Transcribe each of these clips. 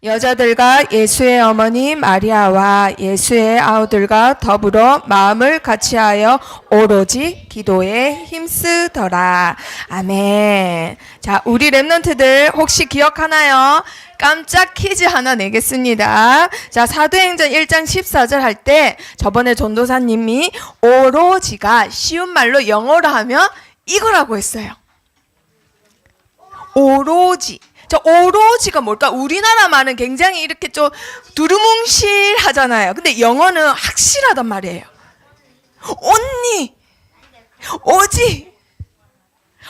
여자들과 예수의 어머니 마리아와 예수의 아우들과 더불어 마음을 같이하여 오로지 기도에 힘쓰더라. 아멘. 자, 우리 랩런트들 혹시 기억하나요? 깜짝 퀴즈 하나 내겠습니다. 자, 사도행전 1장 14절 할 때 저번에 전도사님이 오로지가 쉬운 말로 영어로 하면 이거라고 했어요. 오로지. 저 오로지가 뭘까? 우리나라 말은 굉장히 이렇게 좀 두루뭉실하잖아요. 근데 영어는 확실하단 말이에요. 언니, 오지,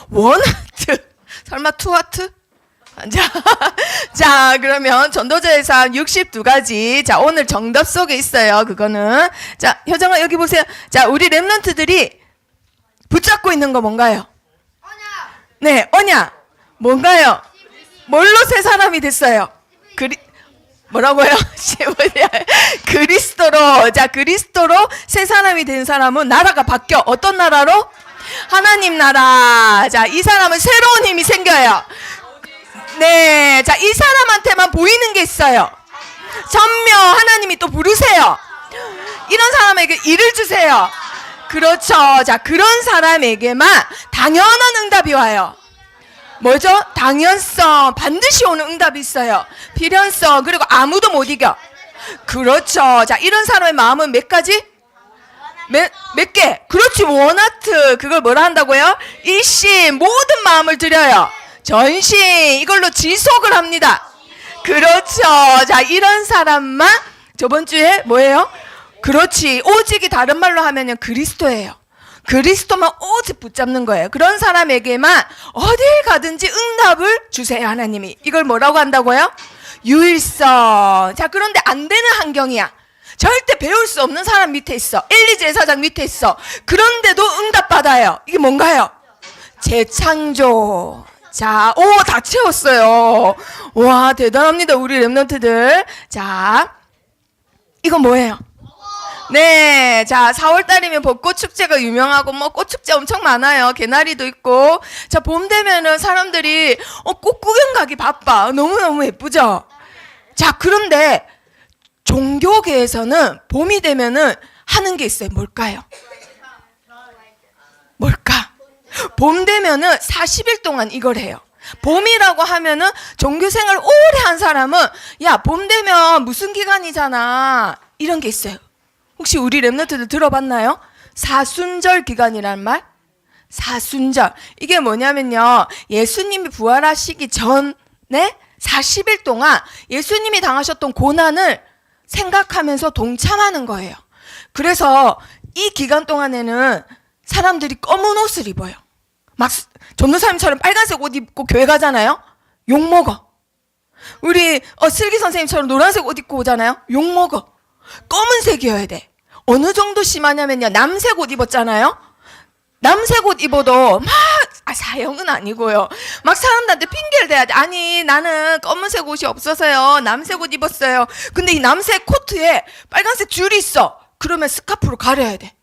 원하트, 설마 투하트? 자, 그러면 전도자의상 62가지. 자, 오늘 정답 속에 있어요. 그거는. 자, 효정아 여기 보세요. 자, 우리 랩런트들이 붙잡고 있는 거 뭔가요? 언약. 네, 언약. 뭔가요? 뭘로 새 사람이 됐어요? 뭐라고요? 그리스도로. 자, 그리스도로 새 사람이 된 사람은 나라가 바뀌어. 어떤 나라로? 하나님 나라. 자, 이 사람은 새로운 힘이 생겨요. 네. 자, 이 사람한테만 보이는 게 있어요. 전며 하나님이 또 부르세요. 이런 사람에게 일을 주세요. 그렇죠. 자, 그런 사람에게만 당연한 응답이 와요. 뭐죠? 당연성, 반드시 오는 응답이 있어요. 필연성, 그리고 아무도 못 이겨. 그렇죠. 자, 이런 사람의 마음은 몇 가지? 몇 개? 그렇지, 원하트. 그걸 뭐라 한다고요? 일심, 모든 마음을 드려요. 전심, 이걸로 지속을 합니다. 그렇죠. 자, 이런 사람만 저번 주에 뭐예요? 그렇지, 오직이 다른 말로 하면은 그리스도예요. 그리스도만 오직 붙잡는 거예요. 그런 사람에게만 어딜 가든지 응답을 주세요, 하나님이. 이걸 뭐라고 한다고요? 유일성. 자, 그런데 안 되는 환경이야. 절대 배울 수 없는 사람 밑에 있어. 엘리 제사장 밑에 있어. 그런데도 응답받아요. 이게 뭔가요? 재창조. 자, 오, 다 채웠어요. 와, 대단합니다, 우리 랩런트들. 자, 이건 뭐예요? 네, 자, 4월달이면 벚꽃 축제가 유명하고 뭐 꽃 축제 엄청 많아요. 개나리도 있고. 자, 봄 되면은 사람들이 꽃 구경 가기 바빠. 너무너무 예쁘죠? 자, 그런데 종교계에서는 봄이 되면은 하는 게 있어요. 뭘까요? 뭘까? 봄 되면은 40일 동안 이걸 해요. 봄이라고 하면은 종교생활 오래 한 사람은 야, 봄 되면 무슨 기간이잖아. 이런 게 있어요. 혹시 우리 랩런트들 들어봤나요? 사순절 기간이란 말? 사순절. 이게 뭐냐면요. 예수님이 부활하시기 전에 40일 동안 예수님이 당하셨던 고난을 생각하면서 동참하는 거예요. 그래서 이 기간 동안에는 사람들이 검은 옷을 입어요. 막 전도사님처럼 빨간색 옷 입고 교회 가잖아요. 욕먹어. 우리 슬기 선생님처럼 노란색 옷 입고 오잖아요. 욕먹어. 검은색이어야 돼. 어느 정도 심하냐면요. 남색 옷 입었잖아요. 남색 옷 입어도 막 사형은 아니고요. 막 사람들한테 핑계를 대야 돼. 아니, 나는 검은색 옷이 없어서요. 남색 옷 입었어요. 근데 이 남색 코트에 빨간색 줄이 있어. 그러면 스카프로 가려야 돼.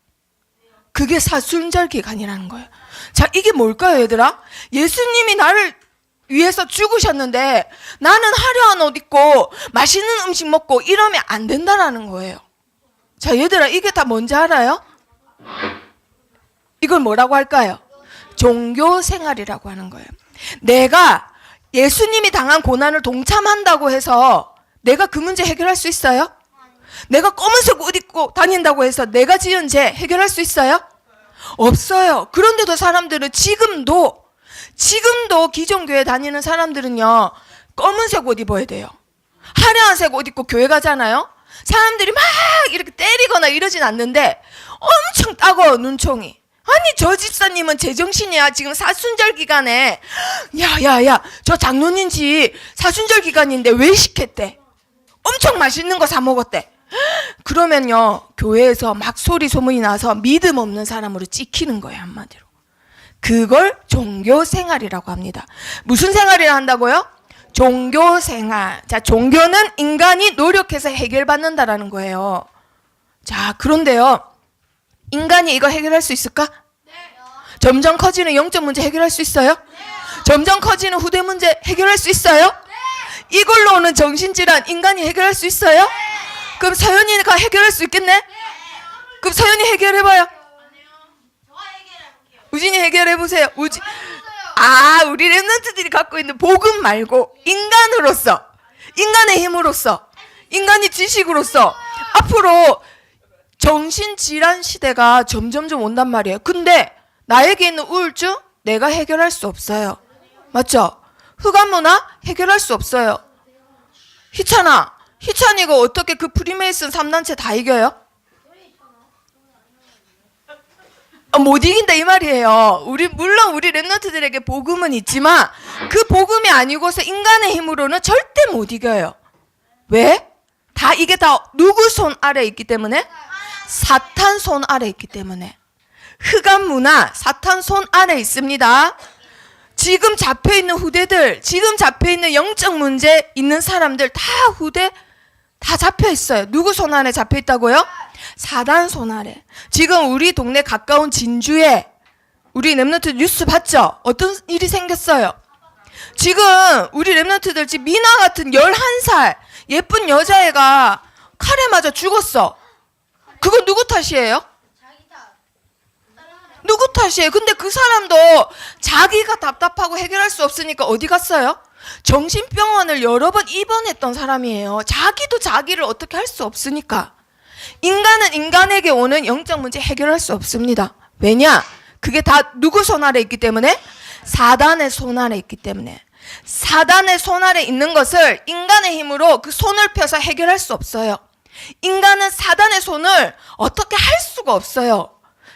그게 사순절 기간이라는 거예요. 자, 이게 뭘까요, 얘들아? 예수님이 나를 위해서 죽으셨는데 나는 화려한 옷 입고 맛있는 음식 먹고 이러면 안 된다라는 거예요. 자, 얘들아, 이게 다 뭔지 알아요? 이걸 뭐라고 할까요? 종교 생활이라고 하는 거예요. 내가 예수님이 당한 고난을 동참한다고 해서 내가 그 문제 해결할 수 있어요? 내가 검은색 옷 입고 다닌다고 해서 내가 지은 죄 해결할 수 있어요? 없어요. 그런데도 사람들은 지금도 기존 교회 다니는 사람들은요, 검은색 옷 입어야 돼요. 화려한색 옷 입고 교회 가잖아요. 사람들이 막 이렇게 때리거나 이러진 않는데 엄청 따가워, 눈총이. 아니, 저 집사님은 제정신이야. 지금 사순절 기간에 야, 저 장로님지 사순절 기간인데 왜 시켰대? 엄청 맛있는 거 사 먹었대. 그러면요, 교회에서 막 소리 소문이 나서 믿음 없는 사람으로 찍히는 거예요, 한마디로. 그걸 종교 생활이라고 합니다. 무슨 생활이라 한다고요? 종교 생활. 자, 종교는 인간이 노력해서 해결받는다라는 거예요. 자, 그런데요, 인간이 이거 해결할 수 있을까? 네. 점점 커지는 영적 문제 해결할 수 있어요? 네. 점점 커지는 후대 문제 해결할 수 있어요? 네. 이걸로 오는 정신질환 인간이 해결할 수 있어요? 그럼 서연이가 해결할 수 있겠네? 그럼 서연이 해결해봐요. 우진이 해결해보세요. 우리 랩런트들이 갖고 있는 복음 말고 인간으로서, 인간의 힘으로서, 인간의 지식으로서 앞으로 정신질환 시대가 점점점 온단 말이에요. 근데 나에게 있는 우울증 내가 해결할 수 없어요. 맞죠? 흑암문화 해결할 수 없어요. 희찬이가 어떻게 그 프리메이슨 3단체 다 이겨요? 못 이긴다 이 말이에요. 물론 우리 랩런트들에게 복음은 있지만 그 복음이 아니고서 인간의 힘으로는 절대 못 이겨요. 왜? 이게 다 누구 손 아래 있기 때문에? 사탄 손 아래 있기 때문에. 흑암 문화 사탄 손 아래 있습니다. 지금 잡혀있는 후대들, 지금 잡혀있는 영적 문제 있는 사람들 다 잡혀있어요. 누구 손 아래 잡혀있다고요? 사단 손 아래. 지금 우리 동네 가까운 진주에 우리 랩런트 뉴스 봤죠? 어떤 일이 생겼어요? 지금 우리 랩런트들 지금 미나 같은 11살 예쁜 여자애가 칼에 맞아 죽었어. 그건 누구 탓이에요? 누구 탓이에요? 근데 그 사람도 자기가 답답하고 해결할 수 없으니까 어디 갔어요? 정신병원을 여러 번 입원했던 사람이에요. 자기도 자기를 어떻게 할 수 없으니까. 인간은 인간에게 오는 영적 문제 해결할 수 없습니다. 왜냐? 그게 다 누구 손 아래 있기 때문에? 사단의 손 아래 있기 때문에. 사단의 손 아래 있는 것을 인간의 힘으로 그 손을 펴서 해결할 수 없어요. 인간은 사단의 손을 어떻게 할 수가 없어요.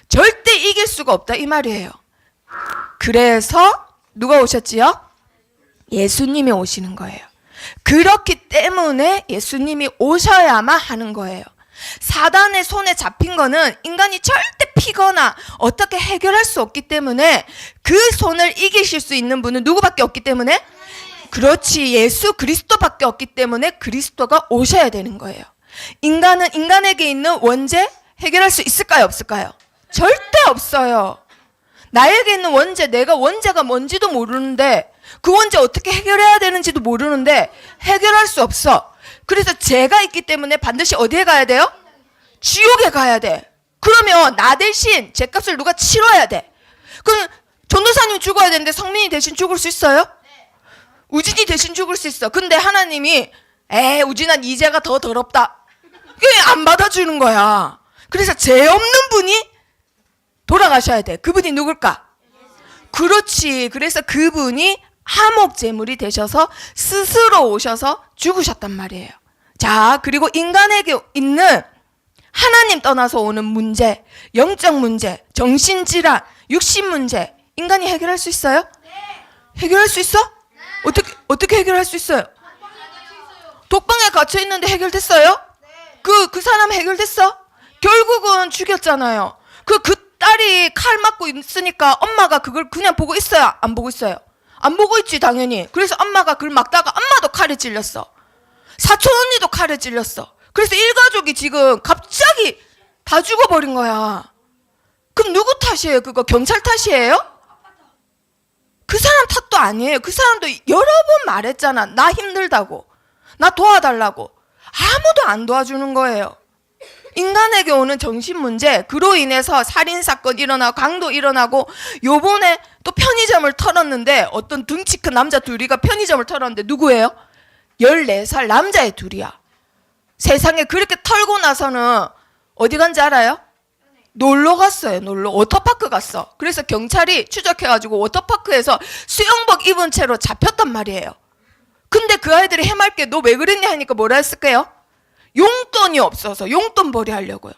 절대 이길 수가 없다 이 말이에요. 그래서 누가 오셨지요? 예수님이 오시는 거예요. 그렇기 때문에 예수님이 오셔야만 하는 거예요. 사단의 손에 잡힌 거는 인간이 절대 피거나 어떻게 해결할 수 없기 때문에 그 손을 이기실 수 있는 분은 누구밖에 없기 때문에? 그렇지, 예수 그리스도밖에 없기 때문에 그리스도가 오셔야 되는 거예요. 인간은 인간에게 있는 원죄 해결할 수 있을까요? 없을까요? 절대 없어요. 나에게 있는 원죄, 내가 원죄가 뭔지도 모르는데 그 원죄 어떻게 해결해야 되는지도 모르는데 해결할 수 없어. 그래서 죄가 있기 때문에 반드시 어디에 가야 돼요? 지옥에 가야 돼. 그러면 나 대신 죄값을 누가 치러야 돼. 그럼 전도사님 죽어야 되는데 성민이 대신 죽을 수 있어요? 우진이 대신 죽을 수 있어. 근데 하나님이 우진아 네 죄가 더 더럽다. 이게 안 받아주는 거야. 그래서 죄 없는 분이 돌아가셔야 돼. 그분이 누굴까? 그렇지. 그래서 그분이 화목제물이 되셔서 스스로 오셔서 죽으셨단 말이에요. 자, 그리고 인간에게 있는 하나님 떠나서 오는 문제, 영적 문제, 정신질환, 육신 문제 인간이 해결할 수 있어요? 해결할 수 있어? 어떻게 해결할 수 있어요? 독방에 갇혀 있는데 해결됐어요? 그 사람 해결됐어? 결국은 죽였잖아요. 그 딸이 칼 맞고 있으니까 엄마가 그걸 그냥 보고 있어요? 안 보고 있어요? 안 보고 있지 당연히. 그래서 엄마가 그걸 막다가 엄마도 칼에 찔렸어. 사촌 언니도 칼에 찔렸어. 그래서 일가족이 지금 갑자기 다 죽어버린 거야. 그럼 누구 탓이에요? 그거 경찰 탓이에요? 그 사람 탓도 아니에요. 그 사람도 여러 번 말했잖아. 나 힘들다고. 나 도와달라고. 아무도 안 도와주는 거예요. 인간에게 오는 정신 문제, 그로 인해서 살인사건 일어나고 강도 일어나고, 요번에 또 편의점을 털었는데 어떤 등치 큰 남자 둘이가 편의점을 털었는데 누구예요? 14살 남자애 둘이야. 세상에 그렇게 털고 나서는 어디 간지 알아요? 놀러 갔어요. 놀러. 워터파크 갔어. 그래서 경찰이 추적해가지고 워터파크에서 수영복 입은 채로 잡혔단 말이에요. 근데 그 아이들이 해맑게 너 왜 그랬냐 하니까 뭐라 했을까요? 용돈이 없어서 용돈벌이 하려고요.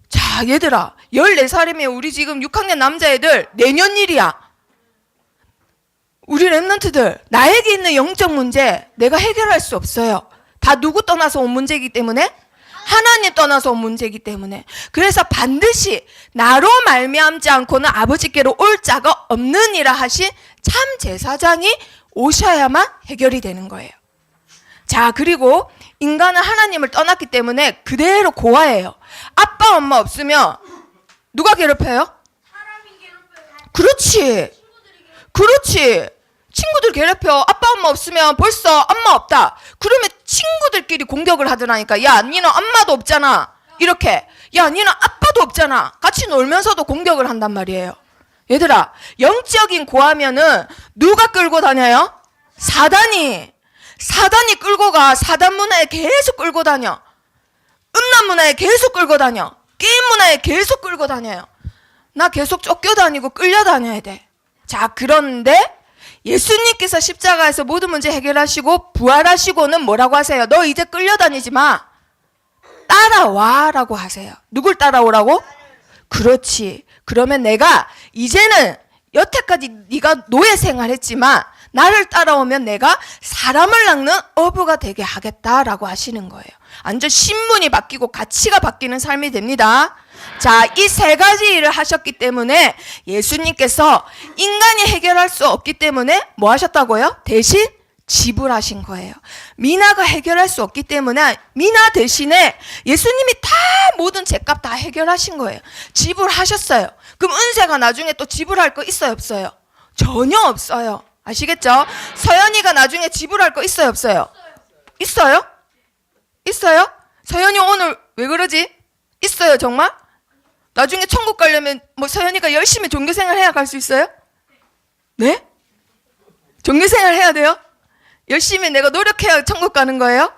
자, 얘들아 14살이면 우리 지금 6학년 남자애들 내년 일이야. 우리 랩런트들 나에게 있는 영적 문제 내가 해결할 수 없어요. 다 누구 떠나서 온 문제이기 때문에? 하나님 떠나서 온 문제이기 때문에. 그래서 반드시 나로 말미암지 않고는 아버지께로 올 자가 없느니라 하신 참 제사장이 오셔야만 해결이 되는 거예요. 자, 그리고 인간은 하나님을 떠났기 때문에 그대로 고아예요. 아빠 엄마 없으면 누가 괴롭혀요? 그렇지. 그렇지. 친구들 괴롭혀. 아빠 엄마 없으면 벌써 엄마 없다. 그러면 친구들끼리 공격을 하더라니까. 야, 니는 엄마도 없잖아. 이렇게. 야, 니는 아빠도 없잖아. 같이 놀면서도 공격을 한단 말이에요. 얘들아, 영적인 고하면은 누가 끌고 다녀요? 사단이 끌고 가. 사단 문화에 계속 끌고 다녀. 음란 문화에 계속 끌고 다녀. 게임 문화에 계속 끌고 다녀요. 나 계속 쫓겨다니고 끌려다녀야 돼. 자, 그런데 예수님께서 십자가에서 모든 문제 해결하시고 부활하시고는 뭐라고 하세요? 너 이제 끌려다니지 마. 따라와 라고 하세요. 누굴 따라오라고? 그렇지. 그러면 내가 이제는 여태까지 네가 노예 생활했지만 나를 따라오면 내가 사람을 낚는 어부가 되게 하겠다라고 하시는 거예요. 완전 신분이 바뀌고 가치가 바뀌는 삶이 됩니다. 자, 이 세 가지 일을 하셨기 때문에 예수님께서 인간이 해결할 수 없기 때문에 뭐 하셨다고요? 대신 지불하신 거예요. 미나가 해결할 수 없기 때문에 미나 대신에 예수님이 다 모든 죄값 다 해결하신 거예요. 지불하셨어요. 그럼 은세가 나중에 또 지불할 거 있어요, 없어요? 전혀 없어요. 아시겠죠? 서연이가 나중에 지불할 거 있어요, 없어요? 있어요? 있어요? 서연이 오늘 왜 그러지? 있어요, 정말? 나중에 천국 가려면 뭐 서연이가 열심히 종교생활 해야 갈 수 있어요? 네? 종교생활 해야 돼요? 열심히 내가 노력해야 천국 가는 거예요?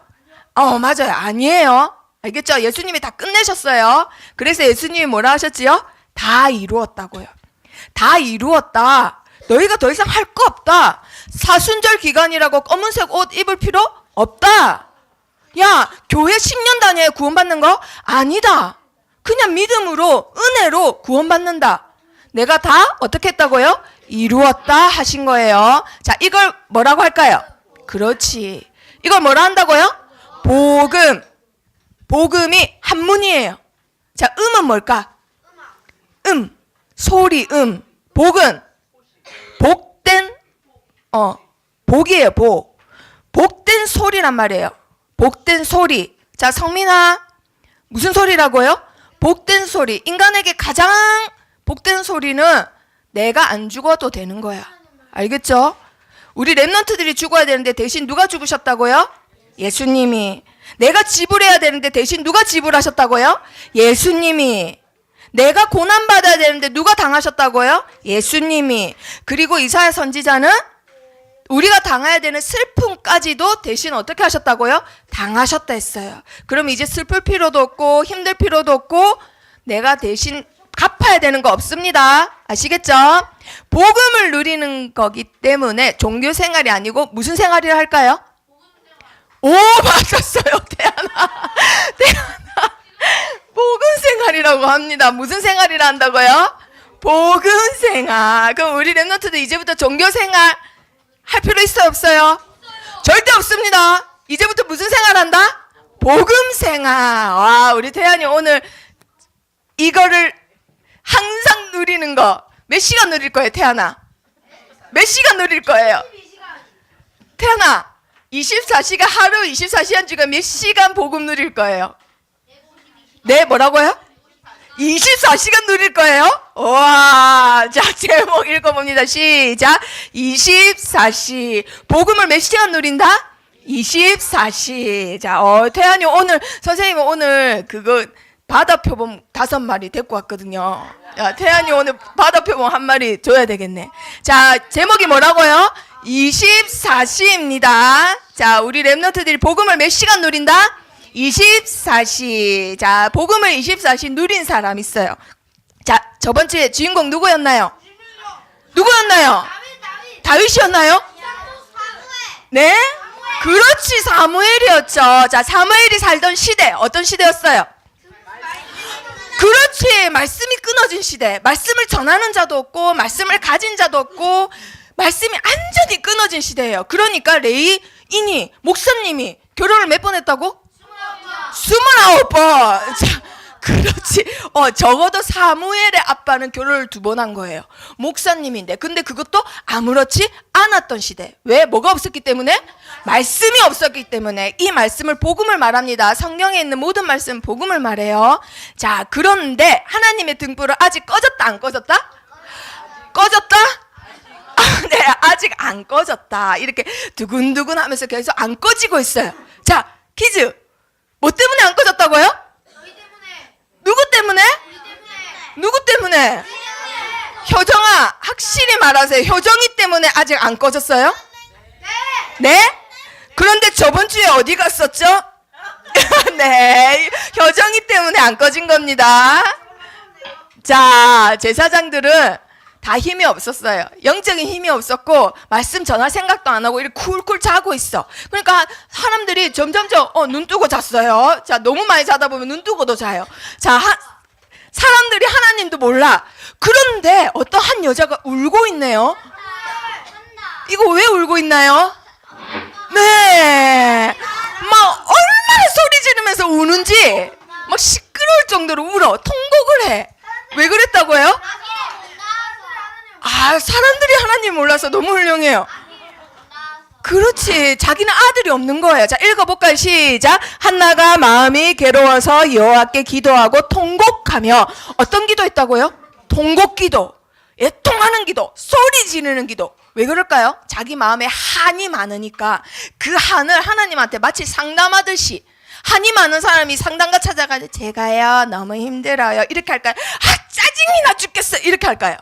맞아요. 아니에요. 알겠죠? 예수님이 다 끝내셨어요. 그래서 예수님이 뭐라 하셨지요? 다 이루었다고요. 다 이루었다. 너희가 더 이상 할 거 없다. 사순절 기간이라고 검은색 옷 입을 필요 없다. 야, 교회 10년 다녀야 구원받는 거? 아니다. 그냥 믿음으로, 은혜로 구원받는다. 내가 다 어떻게 했다고요? 이루었다 하신 거예요. 자, 이걸 뭐라고 할까요? 그렇지. 이걸 뭐라 한다고요? 복음. 복음이 한문이에요. 자, 음은 뭘까? 소리, 복은 복된, 복이에요, 복. 복된 소리란 말이에요. 복된 소리. 자, 성민아, 무슨 소리라고요? 복된 소리. 인간에게 가장 복된 소리는 내가 안 죽어도 되는 거야. 알겠죠? 우리 랩런트들이 죽어야 되는데 대신 누가 죽으셨다고요? 예수님이. 내가 지불해야 되는데 대신 누가 지불하셨다고요? 예수님이. 내가 고난받아야 되는데 누가 당하셨다고요? 예수님이. 그리고 이사야 선지자는 우리가 당해야 되는 슬픔까지도 대신 어떻게 하셨다고요? 당하셨다 했어요. 그럼 이제 슬플 필요도 없고 힘들 필요도 없고 내가 대신 갚아야 되는 거 없습니다. 아시겠죠? 복음을 누리는 거기 때문에 종교 생활이 아니고 무슨 생활을 할까요? 오, 맞았어요. 태연아. 복음 생활이라고 합니다. 무슨 생활이라 한다고요? 복음 생활. 그럼 우리 랩런트들 이제부터 종교 생활 할 필요 있어요, 없어요? 절대 없습니다. 이제부터 무슨 생활 한다? 복음 생활. 와, 우리 태연이 오늘 이거를 항상 누리는 거 몇 시간 누릴 거예요, 태연아? 몇 시간 누릴 거예요? 태연아, 24시간 하루 24시간 중에 몇 시간 복음 누릴 거예요? 네, 뭐라고요? 24시간 누릴 거예요? 와, 자, 제목 읽어봅니다. 시작. 24시. 복음을 몇 시간 누린다? 24시. 자, 태연이 오늘, 선생님이 오늘 그거 바다표범 5마리 데리고 왔거든요. 야, 태연이 오늘 바다표범 1마리 줘야 되겠네. 자, 제목이 뭐라고요? 24시입니다. 자, 우리 랩런트들이 복음을 몇 시간 누린다? 24시. 자, 복음을 24시 누린 사람 있어요. 자, 저번 주에 주인공 누구였나요? 누구였나요? 다윗이었나요? 네? 그렇지, 사무엘이었죠. 자, 사무엘이 살던 시대, 어떤 시대였어요? 그렇지, 말씀이 끊어진 시대. 말씀을 전하는 자도 없고 말씀을 가진 자도 없고 말씀이 완전히 끊어진 시대예요. 그러니까 레이인이, 목사님이 결혼을 몇 번 했다고? 29번. 자, 그렇지. 적어도 사무엘의 아빠는 결혼을 2번 한 거예요. 목사님인데. 근데 그것도 아무렇지 않았던 시대. 왜? 뭐가 없었기 때문에? 말씀이 없었기 때문에. 이 말씀을 복음을 말합니다. 성경에 있는 모든 말씀 복음을 말해요. 자, 그런데 하나님의 등불은 아직 꺼졌다, 안 꺼졌다? 꺼졌다? 그런데 아직 안 꺼졌다. 이렇게 두근두근 하면서 계속 안 꺼지고 있어요. 자, 퀴즈. 뭐 때문에 안 꺼졌다고요? 저희 때문에. 누구 때문에? 우리 때문에. 누구 때문에? 효정아, 확실히 말하세요. 효정이 때문에 아직 안 꺼졌어요? 네? 그런데 저번 주에 어디 갔었죠? 네, 효정이 때문에 안 꺼진 겁니다. 자, 제사장들은 다 힘이 없었어요. 영적인 힘이 없었고 말씀 전할 생각도 안 하고 이렇게 쿨쿨 자고 있어. 그러니까 사람들이 점점점 눈 뜨고 잤어요. 자, 너무 많이 자다 보면 눈 뜨고도 자요. 자, 사람들이 하나님도 몰라. 그런데 어떤 한 여자가 울고 있네요. 이거 왜 울고 있나요? 네, 막 얼마나 소리 지르면서 우는지 막 시끄러울 정도로 울어. 통곡을 해. 왜 그랬다고요? 아, 사람들이 하나님 몰라서 너무 훌륭해요. 그렇지, 자기는 아들이 없는 거예요. 자, 읽어볼까요? 시작. 한나가 마음이 괴로워서 여호와께 기도하고 통곡하며. 어떤 기도했다고요? 통곡기도, 애통하는 기도, 소리 지르는 기도. 왜 그럴까요? 자기 마음에 한이 많으니까 그 한을 하나님한테 마치 상담하듯이, 한이 많은 사람이 상담가 찾아가지고 제가요 너무 힘들어요 이렇게 할까요? 아, 짜증이 나 죽겠어 이렇게 할까요?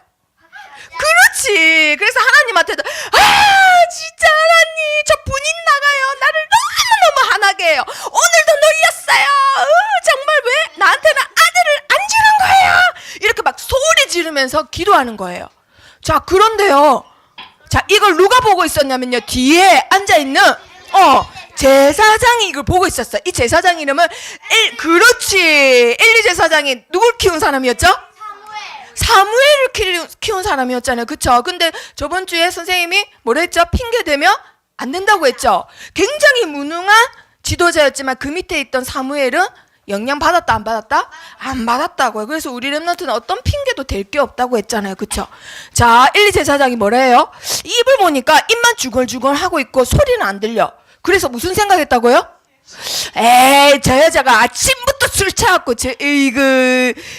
그렇지. 그래서 하나님한테도 진짜 하나님 저 분인 나가요. 나를 너무너무 화나게 해요. 오늘도 놀렸어요. 정말 왜 나한테는 아들을 안 주는 거예요? 이렇게 막 소리 지르면서 기도하는 거예요. 자, 그런데요, 자, 이걸 누가 보고 있었냐면요, 뒤에 앉아있는 제사장이 이걸 보고 있었어요. 이 제사장 이름은 그렇지, 엘리 제사장이 누굴 키운 사람이었죠? 사무엘을 키운 사람이었잖아요. 그쵸? 근데 저번 주에 선생님이 뭐라 했죠? 핑계대면 안 된다고 했죠? 굉장히 무능한 지도자였지만 그 밑에 있던 사무엘은 영향 받았다 안 받았다? 안 받았다고요. 그래서 우리 렘넌트는 어떤 핑계도 될 게 없다고 했잖아요. 그쵸? 자, 엘리 제사장이 뭐라 해요? 입을 보니까 입만 주글주글 하고 있고 소리는 안 들려. 그래서 무슨 생각했다고요? 에이, 저 여자가 아침부터 술 취하고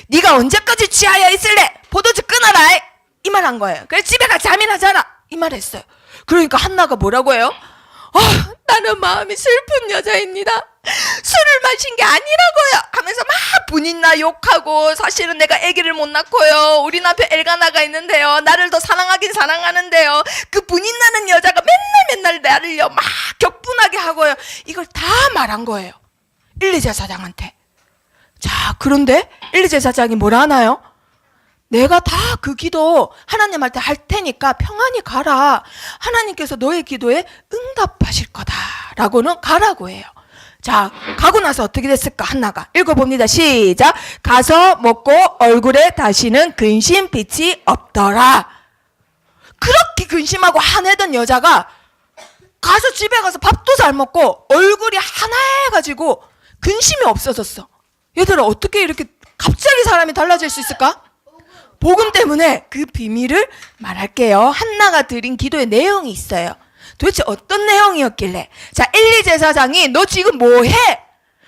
네가 언제까지 취하여 있을래? 포도주 끊어라 이 말 한 거예요. 그래서 집에 가 잠이나 자라 이 말 했어요. 그러니까 한나가 뭐라고 해요? 나는 마음이 슬픈 여자입니다. 술을 마신 게 아니라고요 하면서 막 분인나 욕하고, 사실은 내가 아기를 못 낳고요, 우리 남편 엘가나가 있는데요, 나를 더 사랑하긴 사랑하는데요, 그 분인나는 여자가 맨날 나를요 막 격분하게 하고요. 이걸 다 말한 거예요, 엘리 제사장한테. 자, 그런데 엘리 제사장이 뭐라 하나요? 내가 다 그 기도 하나님한테 할 테니까 평안히 가라. 하나님께서 너의 기도에 응답하실 거다 라고는 가라고 해요. 자, 가고 나서 어떻게 됐을까? 한나가 읽어봅니다. 시작. 가서 먹고 얼굴에 다시는 근심빛이 없더라. 그렇게 근심하고 화내던 여자가 가서 집에 가서 밥도 잘 먹고 얼굴이 하나해가지고 근심이 없어졌어. 얘들아, 어떻게 이렇게 갑자기 사람이 달라질 수 있을까? 복음 때문에. 그 비밀을 말할게요. 한나가 드린 기도의 내용이 있어요. 도대체 어떤 내용이었길래? 자, 엘리 제사장이 너 지금 뭐 해?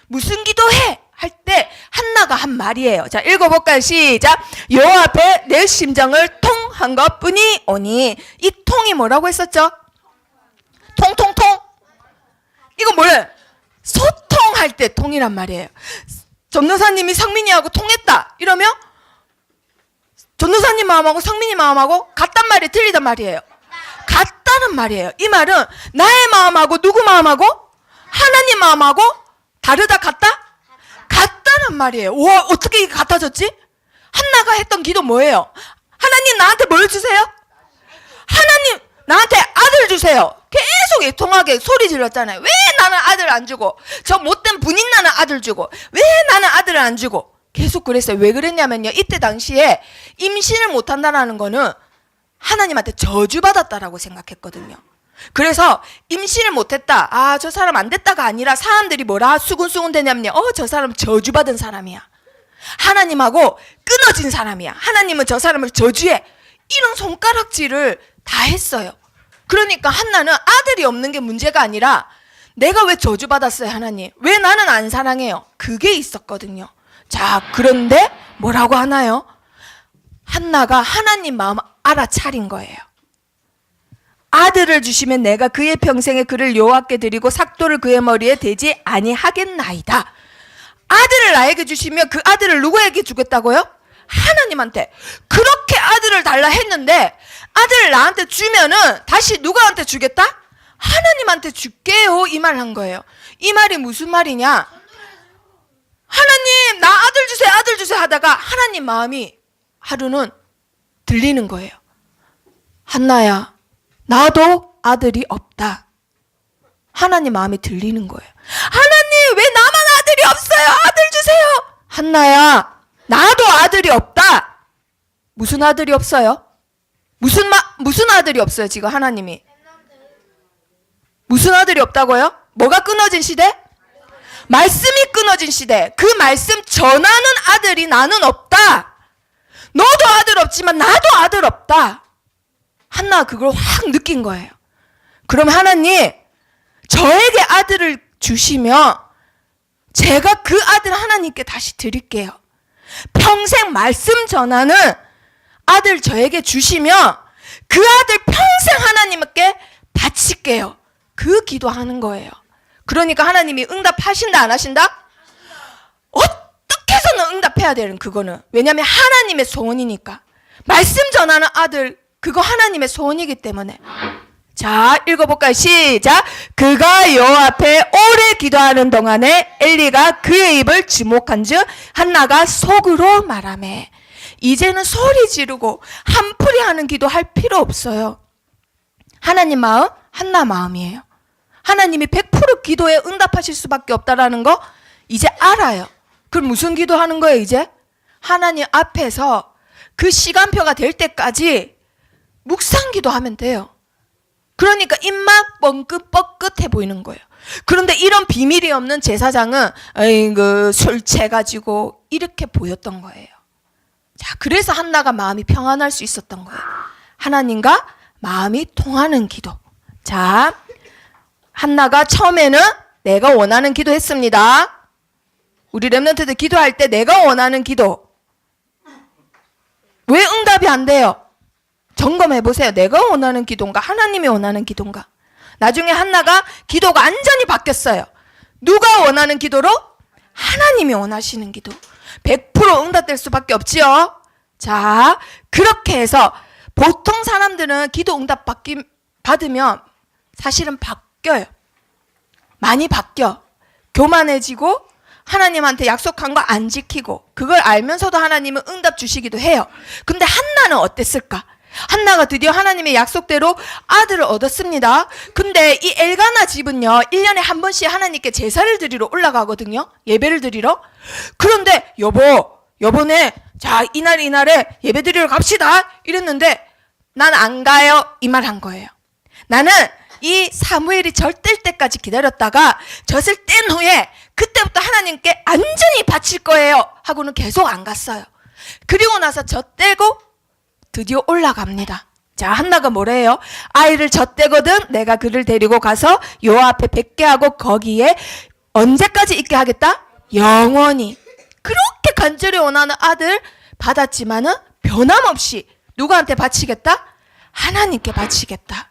무슨 기도해? 할 때 한나가 한 말이에요. 자, 읽어볼까요? 시작. 여호와 앞에 내 심정을 통한 것뿐이 오니. 이 통이 뭐라고 했었죠? 통통통. 이거 뭐래? 소통할 때 통이란 말이에요. 전도사님이 성민이하고 통했다 이러면 전도사님 마음하고 성민이 마음하고 같단 말이 틀리단 말이에요. 같다는 말이에요. 이 말은 나의 마음하고 누구 마음하고? 하나님 마음하고 다르다, 같다? 같다는 말이에요. 와, 어떻게 이게 같아졌지? 한나가 했던 기도 뭐예요? 하나님 나한테 뭘 주세요? 하나님 나한테 아들 주세요. 계속 애통하게 소리 질렀잖아요. 왜 나는 아들 안 주고, 저 못된 분인 나는 아들 주고, 왜 나는 아들을 안 주고. 계속 그랬어요. 왜 그랬냐면요, 이때 당시에 임신을 못한다는 거는 하나님한테 저주받았다라고 생각했거든요. 그래서 임신을 못했다, 저 사람 안 됐다가 아니라 사람들이 뭐라 수군수군 되냐면요, 저 사람 저주받은 사람이야, 하나님하고 끊어진 사람이야, 하나님은 저 사람을 저주해, 이런 손가락질을 다 했어요. 그러니까 한나는 아들이 없는 게 문제가 아니라 내가 왜 저주받았어요, 하나님? 왜 나는 안 사랑해요? 그게 있었거든요. 자, 그런데 뭐라고 하나요? 한나가 하나님 마음 알아차린 거예요. 아들을 주시면 내가 그의 평생에 그를 여호와께 드리고 삭도를 그의 머리에 대지 아니하겠나이다. 아들을 나에게 주시면 그 아들을 누구에게 주겠다고요? 하나님한테. 그렇게 아들을 달라 했는데 아들을 나한테 주면은 다시 누구한테 주겠다? 하나님한테 줄게요. 이 말 한 거예요. 이 말이 무슨 말이냐? 하나님, 나 아들 주세요, 아들 주세요 하다가 하나님 마음이 하루는 들리는 거예요. 한나야, 나도 아들이 없다. 하나님 마음이 들리는 거예요. 하나님, 왜 나만 아들이 없어요? 아들 주세요. 한나야, 나도 아들이 없다. 무슨 아들이 없어요? 무슨 아들이 없어요, 지금 하나님이? 무슨 아들이 없다고요? 뭐가 끊어진 시대? 말씀이 끊어진 시대. 그 말씀 전하는 아들이 나는 없다. 너도 아들 없지만 나도 아들 없다. 한나가 그걸 확 느낀 거예요. 그럼 하나님, 저에게 아들을 주시면 제가 그 아들 하나님께 다시 드릴게요. 평생 말씀 전하는 아들 저에게 주시면 그 아들 평생 하나님께 바칠게요. 그 기도하는 거예요. 그러니까 하나님이 응답하신다 안 하신다? 어떻게 해서는 응답해야 되는 그거는. 왜냐하면 하나님의 소원이니까. 말씀 전하는 아들 그거 하나님의 소원이기 때문에. 자, 읽어볼까요? 시작. 그가 여호와 앞에 오래 기도하는 동안에 엘리가 그의 입을 지목한즉 한나가 속으로 말하매. 이제는 소리 지르고 한풀이 하는 기도 할 필요 없어요. 하나님 마음, 한나 마음이에요. 하나님이 100% 기도에 응답하실 수밖에 없다라는 거 이제 알아요. 그럼 무슨 기도하는 거예요 이제? 하나님 앞에서 그 시간표가 될 때까지 묵상 기도하면 돼요. 그러니까 입만 뻥긋뻥긋해 보이는 거예요. 그런데 이런 비밀이 없는 제사장은 술 채가지고 이렇게 보였던 거예요. 자, 그래서 한나가 마음이 평안할 수 있었던 거예요. 하나님과 마음이 통하는 기도. 자, 한나가 처음에는 내가 원하는 기도 했습니다. 우리 렘넌트들 기도할 때 내가 원하는 기도. 왜 응답이 안 돼요? 점검해 보세요. 내가 원하는 기도인가? 하나님이 원하는 기도인가? 나중에 한나가 기도가 완전히 바뀌었어요. 누가 원하는 기도로? 하나님이 원하시는 기도. 100% 응답될 수밖에 없지요. 자, 그렇게 해서 보통 사람들은 기도 응답 받으면 사실은 바뀌어요. 많이 바뀌어. 교만해지고 하나님한테 약속한 거 안 지키고 그걸 알면서도 하나님은 응답 주시기도 해요. 근데 한나는 어땠을까? 한나가 드디어 하나님의 약속대로 아들을 얻었습니다. 근데 이 엘가나 집은요 1년에 한 번씩 하나님께 제사를 드리러 올라가거든요. 예배를 드리러. 그런데 여보네 자 이날에 예배 드리러 갑시다 이랬는데 난 안 가요 이 말 한 거예요. 나는 이 사무엘이 젖될 때까지 기다렸다가 젖을 뗀 후에 그때부터 하나님께 완전히 바칠 거예요 하고는 계속 안 갔어요. 그리고 나서 젖대고 드디어 올라갑니다. 자, 한나가 뭐래요? 아이를 젖대거든 내가 그를 데리고 가서 여호와 앞에 뵙게 하고 거기에 언제까지 있게 하겠다? 영원히. 그렇게 간절히 원하는 아들 받았지만은 변함없이 누구한테 바치겠다? 하나님께 바치겠다.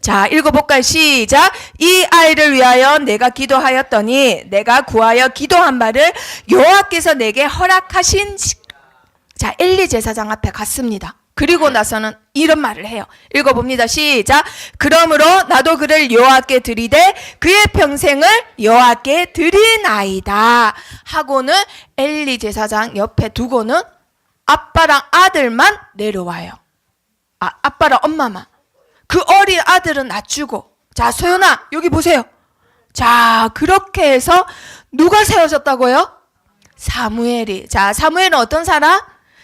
자, 읽어볼까요? 시작. 이 아이를 위하여 내가 기도하였더니 내가 구하여 기도한 바를 여호와께서 내게 허락하신. 자, 엘리 제사장 앞에 갔습니다. 그리고 나서는 이런 말을 해요. 읽어봅니다. 시작. 그러므로 나도 그를 여호와께 드리되 그의 평생을 여호와께 드리나이다 하고는 엘리 제사장 옆에 두고는 아빠랑 아들만 내려와요. 아빠랑 엄마만. 그 어린 아들은 놔주고. 자, 소연아 여기 보세요. 자, 그렇게 해서 누가 세워졌다고요? 사무엘이. 자, 사무엘은 어떤 사람?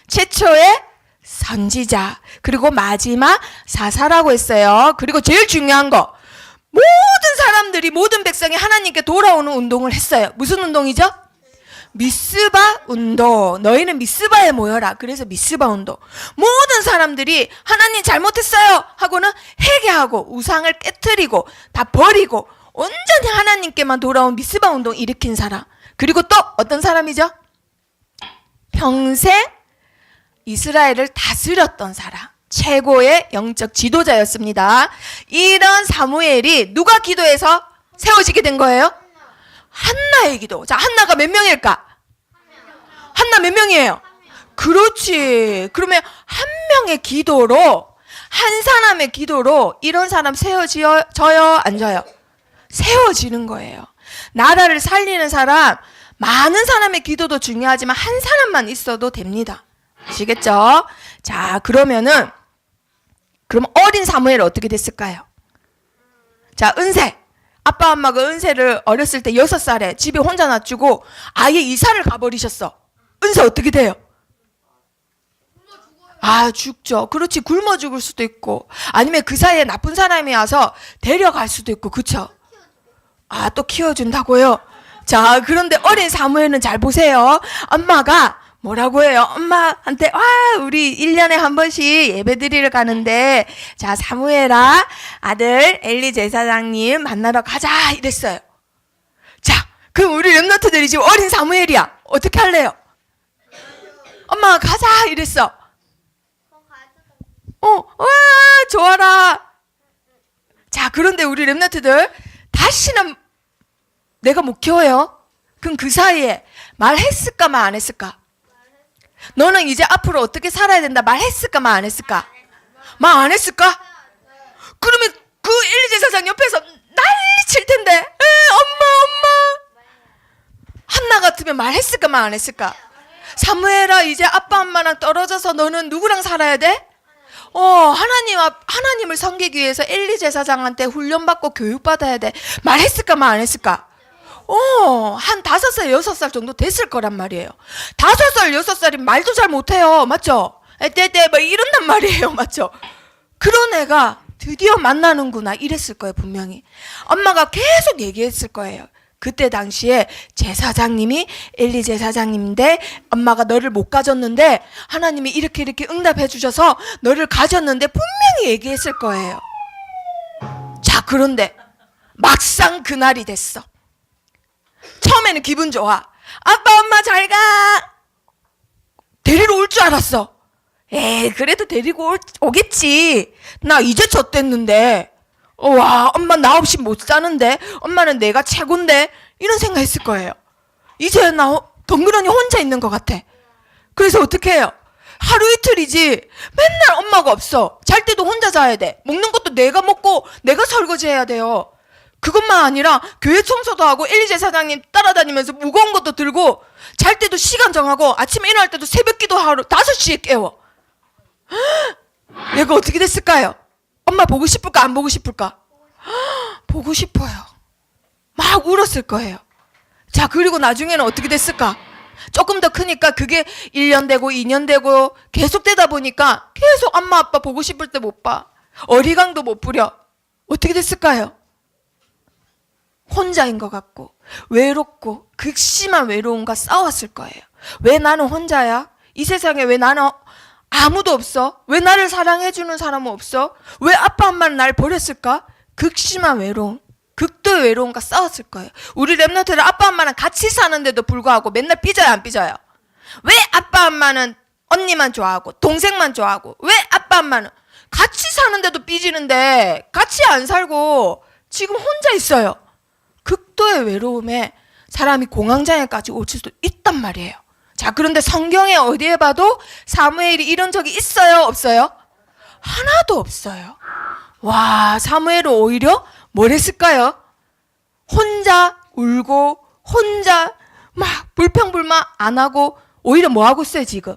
최초의 선지자. 그리고 마지막 사사라고 했어요. 그리고 제일 중요한 거. 모든 사람들이 모든 백성이 하나님께 돌아오는 운동을 했어요. 무슨 운동이죠? 미스바 운동. 너희는 미스바에 모여라. 그래서 미스바 운동. 모든 사람들이 하나님 잘못했어요 하고는 회개하고 우상을 깨트리고 다 버리고 온전히 하나님께만 돌아온 미스바 운동 일으킨 사람. 그리고 또 어떤 사람이죠? 평생 이스라엘을 다스렸던 사람. 최고의 영적 지도자였습니다. 이런 사무엘이 누가 기도해서 세워지게 된 거예요? 한나의 기도. 자, 한나가 몇 명일까? 한나 몇 명이에요? 그렇지. 그러면 한 명의 기도로, 한 사람의 기도로 이런 사람 세워져요? 안 져요? 세워지는 거예요. 나라를 살리는 사람, 많은 사람의 기도도 중요하지만 한 사람만 있어도 됩니다. 아시겠죠? 자, 그럼 어린 사무엘은 어떻게 됐을까요? 자, 은세. 아빠 엄마가 은세를 어렸을 때 6살에 집에 혼자 놔두고 아예 이사를 가버리셨어. 은세 어떻게 돼요? 아, 죽죠. 그렇지. 굶어 죽을 수도 있고, 아니면 그 사이에 나쁜 사람이 와서 데려갈 수도 있고, 그쵸? 아, 또 키워준다고요? 자, 그런데 어린 사무엘은 잘 보세요. 엄마가 뭐라고 해요? 엄마한테, 우리 1년에 한 번씩 예배 드리러 가는데, 자, 사무엘아, 아들 엘리 제사장님 만나러 가자, 이랬어요. 자, 그럼 우리 렘넌트들이 지금 어린 사무엘이야. 어떻게 할래요? 엄마가 가자, 이랬어. 좋아라. 자, 그런데 우리 렘넌트들, 다시는 내가 못 키워요. 그럼 그 사이에 말했을까, 말 안 했을까? 너는 이제 앞으로 어떻게 살아야 된다, 말했을까, 말 안 했을까? 말 안 했을까? 그러면 그 엘리 제사장 옆에서 난리 칠 텐데, 엄마. 한나 같으면 말했을까, 말 안 했을까? 사무엘아, 이제 아빠 엄마랑 떨어져서 너는 누구랑 살아야 돼? 하나님을 섬기기 위해서 엘리 제사장한테 훈련받고 교육받아야 돼. 말했을까, 말 안 했을까? 한 5살, 6살 정도 됐을 거란 말이에요. 5살, 6살이면 말도 잘 못해요. 맞죠? 떼떼 뭐 이런단 말이에요. 맞죠? 그런 애가 드디어 만나는구나 이랬을 거예요. 분명히. 엄마가 계속 얘기했을 거예요. 그때 당시에 제사장님이 엘리 제사장님인데 엄마가 너를 못 가졌는데 하나님이 이렇게 응답해 주셔서 너를 가졌는데 분명히 얘기했을 거예요. 자, 그런데 막상 그날이 됐어. 처음에는 기분 좋아. 아빠 엄마 잘 가. 데리러 올 줄 알았어. 그래도 데리고 오겠지. 나 이제 젖됐는데. 와, 엄마 나 없이 못 사는데. 엄마는 내가 최고인데. 이런 생각했을 거예요. 이제 나 덩그러니 혼자 있는 것 같아. 그래서 어떻게 해요? 하루 이틀이지 맨날 엄마가 없어. 잘 때도 혼자 자야 돼. 먹는 것도 내가 먹고 내가 설거지해야 돼요. 그것만 아니라 교회 청소도 하고 엘리 제사장님 따라다니면서 무거운 것도 들고 잘 때도 시간 정하고 아침에 일어날 때도 새벽 기도하러 5시에 깨워. 얘가 어떻게 됐을까요? 엄마 보고 싶을까, 안 보고 싶을까? 보고 싶어요. 막 울었을 거예요. 자, 그리고 나중에는 어떻게 됐을까? 조금 더 크니까 그게 1년 되고 2년 되고 계속 되다 보니까 계속 엄마 아빠 보고 싶을 때 못 봐. 어리광도 못 부려. 어떻게 됐을까요? 혼자인 것 같고 외롭고 극심한 외로움과 싸웠을 거예요. 왜 나는 혼자야? 이 세상에 왜 나는 아무도 없어? 왜 나를 사랑해주는 사람은 없어? 왜 아빠 엄마는 날 버렸을까? 극심한 외로움, 극도의 외로움과 싸웠을 거예요. 우리 렘넌트들 아빠 엄마랑 같이 사는데도 불구하고 맨날 삐져요, 안 삐져요? 왜 아빠 엄마는 언니만 좋아하고 동생만 좋아하고 왜 아빠 엄마는 같이 사는데도 삐지는데 같이 안 살고 지금 혼자 있어요? 극도의 외로움에 사람이 공황장애까지 올 수도 있단 말이에요. 자, 그런데 성경에 어디에 봐도 사무엘이 이런 적이 있어요, 없어요? 하나도 없어요. 와, 사무엘은 오히려 뭘 했을까요? 혼자 울고 혼자 막 불평불만 안 하고 오히려 뭐 하고 있어요, 지금?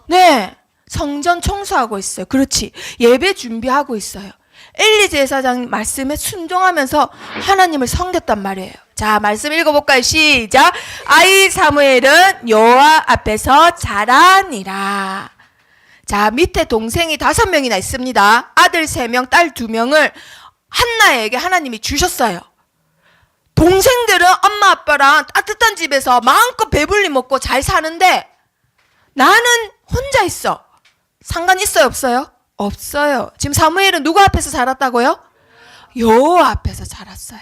네, 성전 청소하고 있어요. 그렇지, 예배 준비하고 있어요. 엘리 제사장 말씀에 순종하면서 하나님을 섬겼단 말이에요. 자, 말씀 읽어볼까요? 시작. 아이 사무엘은 여호와 앞에서 자라니라. 자, 밑에 동생이 5명이나 있습니다. 아들 3명, 딸 2명을 한나에게 하나님이 주셨어요. 동생들은 엄마 아빠랑 따뜻한 집에서 마음껏 배불리 먹고 잘 사는데 나는 혼자 있어. 상관 있어요, 없어요? 없어요. 지금 사무엘은 누구 앞에서 자랐다고요? 여호와 앞에서 자랐어요.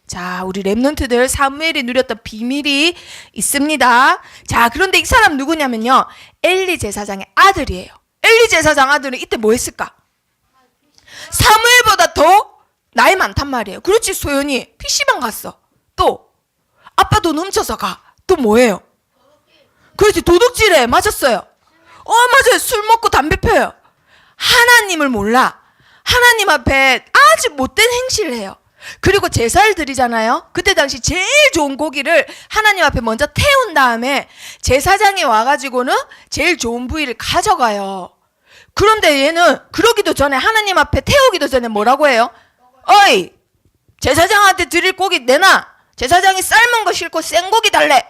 자, 우리 렘넌트들 사무엘이 누렸던 비밀이 있습니다. 자, 그런데 이 사람 누구냐면요, 엘리 제사장의 아들이에요. 엘리 제사장 아들은 이때 뭐 했을까? 사무엘보다 더 나이 많단 말이에요. 그렇지, 소연이 PC방 갔어. 또 아빠 돈 훔쳐서 가. 또 뭐예요? 그렇지, 도둑질해. 맞았어요. 맞아요. 술 먹고 담배 펴요. 하나님을 몰라. 하나님 앞에 아주 못된 행실을 해요. 그리고 제사를 드리잖아요. 그때 당시 제일 좋은 고기를 하나님 앞에 먼저 태운 다음에 제사장이 와가지고는 제일 좋은 부위를 가져가요. 그런데 얘는 그러기도 전에, 하나님 앞에 태우기도 전에 뭐라고 해요? 어이, 제사장한테 드릴 고기 내놔. 제사장이 삶은 거 싫고 생고기 달래.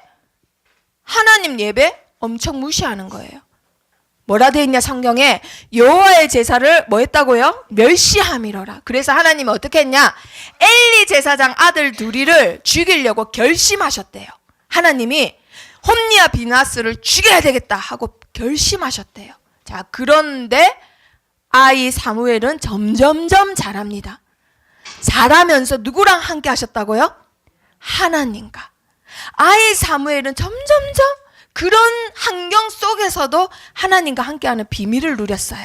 하나님 예배 엄청 무시하는 거예요. 뭐라 돼 있냐 성경에? 여호와의 제사를 뭐 했다고요? 멸시함이로라. 그래서 하나님은 어떻게 했냐? 엘리 제사장 아들 둘이를 죽이려고 결심하셨대요. 하나님이 홈리와 비나스를 죽여야 되겠다 하고 결심하셨대요. 자, 그런데 아이 사무엘은 점점점 자랍니다. 자라면서 누구랑 함께 하셨다고요? 하나님과. 아이 사무엘은 점점점 그런 환경 속에서도 하나님과 함께하는 비밀을 누렸어요.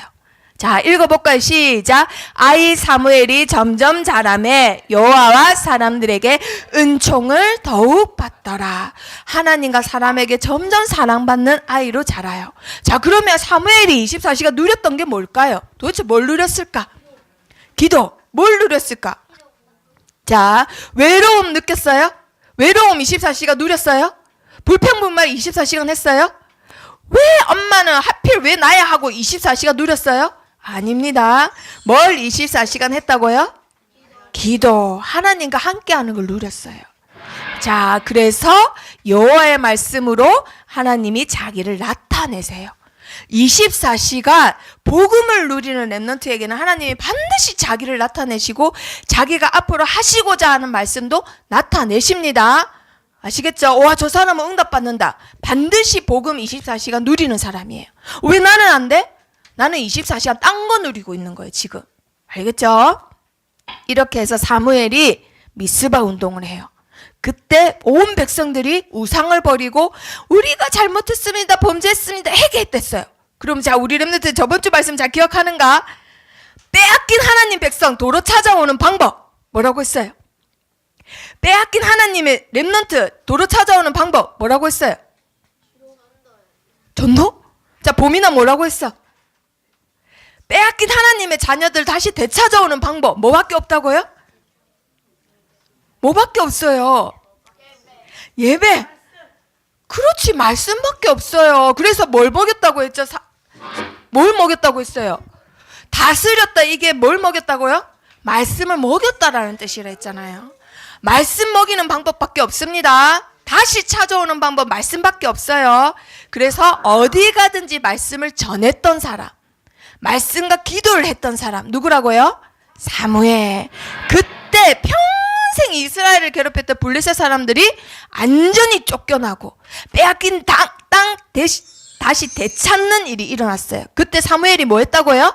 자, 읽어볼까요? 시작. 아이 사무엘이 점점 자라매 여호와와 사람들에게 은총을 더욱 받더라. 하나님과 사람에게 점점 사랑받는 아이로 자라요. 자, 그러면 사무엘이 24시간 누렸던 게 뭘까요? 도대체 뭘 누렸을까? 기도. 뭘 누렸을까? 자, 외로움 느꼈어요? 외로움 24시간 누렸어요? 불평불만 24시간 했어요? 왜 엄마는 하필 왜 나야 하고 24시간 누렸어요? 아닙니다. 뭘 24시간 했다고요? 기도. 하나님과 함께하는 걸 누렸어요. 자, 그래서 여호와의 말씀으로 하나님이 자기를 나타내세요. 24시간 복음을 누리는 렘넌트에게는 하나님이 반드시 자기를 나타내시고 자기가 앞으로 하시고자 하는 말씀도 나타내십니다. 아시겠죠? 와, 저 사람은 응답받는다. 반드시 복음 24시간 누리는 사람이에요. 왜 나는 안 돼? 나는 24시간 딴 거 누리고 있는 거예요, 지금. 알겠죠? 이렇게 해서 사무엘이 미스바 운동을 해요. 그때 온 백성들이 우상을 버리고 우리가 잘못했습니다, 범죄했습니다, 회개했댔어요. 그럼 자, 우리 렘넌트 저번 주 말씀 잘 기억하는가? 빼앗긴 하나님 백성 도로 찾아오는 방법 뭐라고 했어요? 빼앗긴 하나님의 렘넌트 도로 찾아오는 방법 뭐라고 했어요? 전도? 자, 봄이나 뭐라고 했어? 빼앗긴 하나님의 자녀들 다시 되찾아오는 방법 뭐밖에 없다고요? 뭐밖에 없어요? 예배. 그렇지, 말씀밖에 없어요. 그래서 뭘 먹였다고 했죠? 뭘 먹였다고 했어요? 다스렸다. 이게 뭘 먹였다고요? 말씀을 먹였다라는 뜻이라 했잖아요. 말씀 먹이는 방법밖에 없습니다. 다시 찾아오는 방법 말씀밖에 없어요. 그래서 어디 가든지 말씀을 전했던 사람, 말씀과 기도를 했던 사람 누구라고요? 사무엘. 그때 평생 이스라엘을 괴롭혔던 블레셋 사람들이 완전히 쫓겨나고 빼앗긴 땅 다시 되찾는 일이 일어났어요. 그때 사무엘이 뭐 했다고요?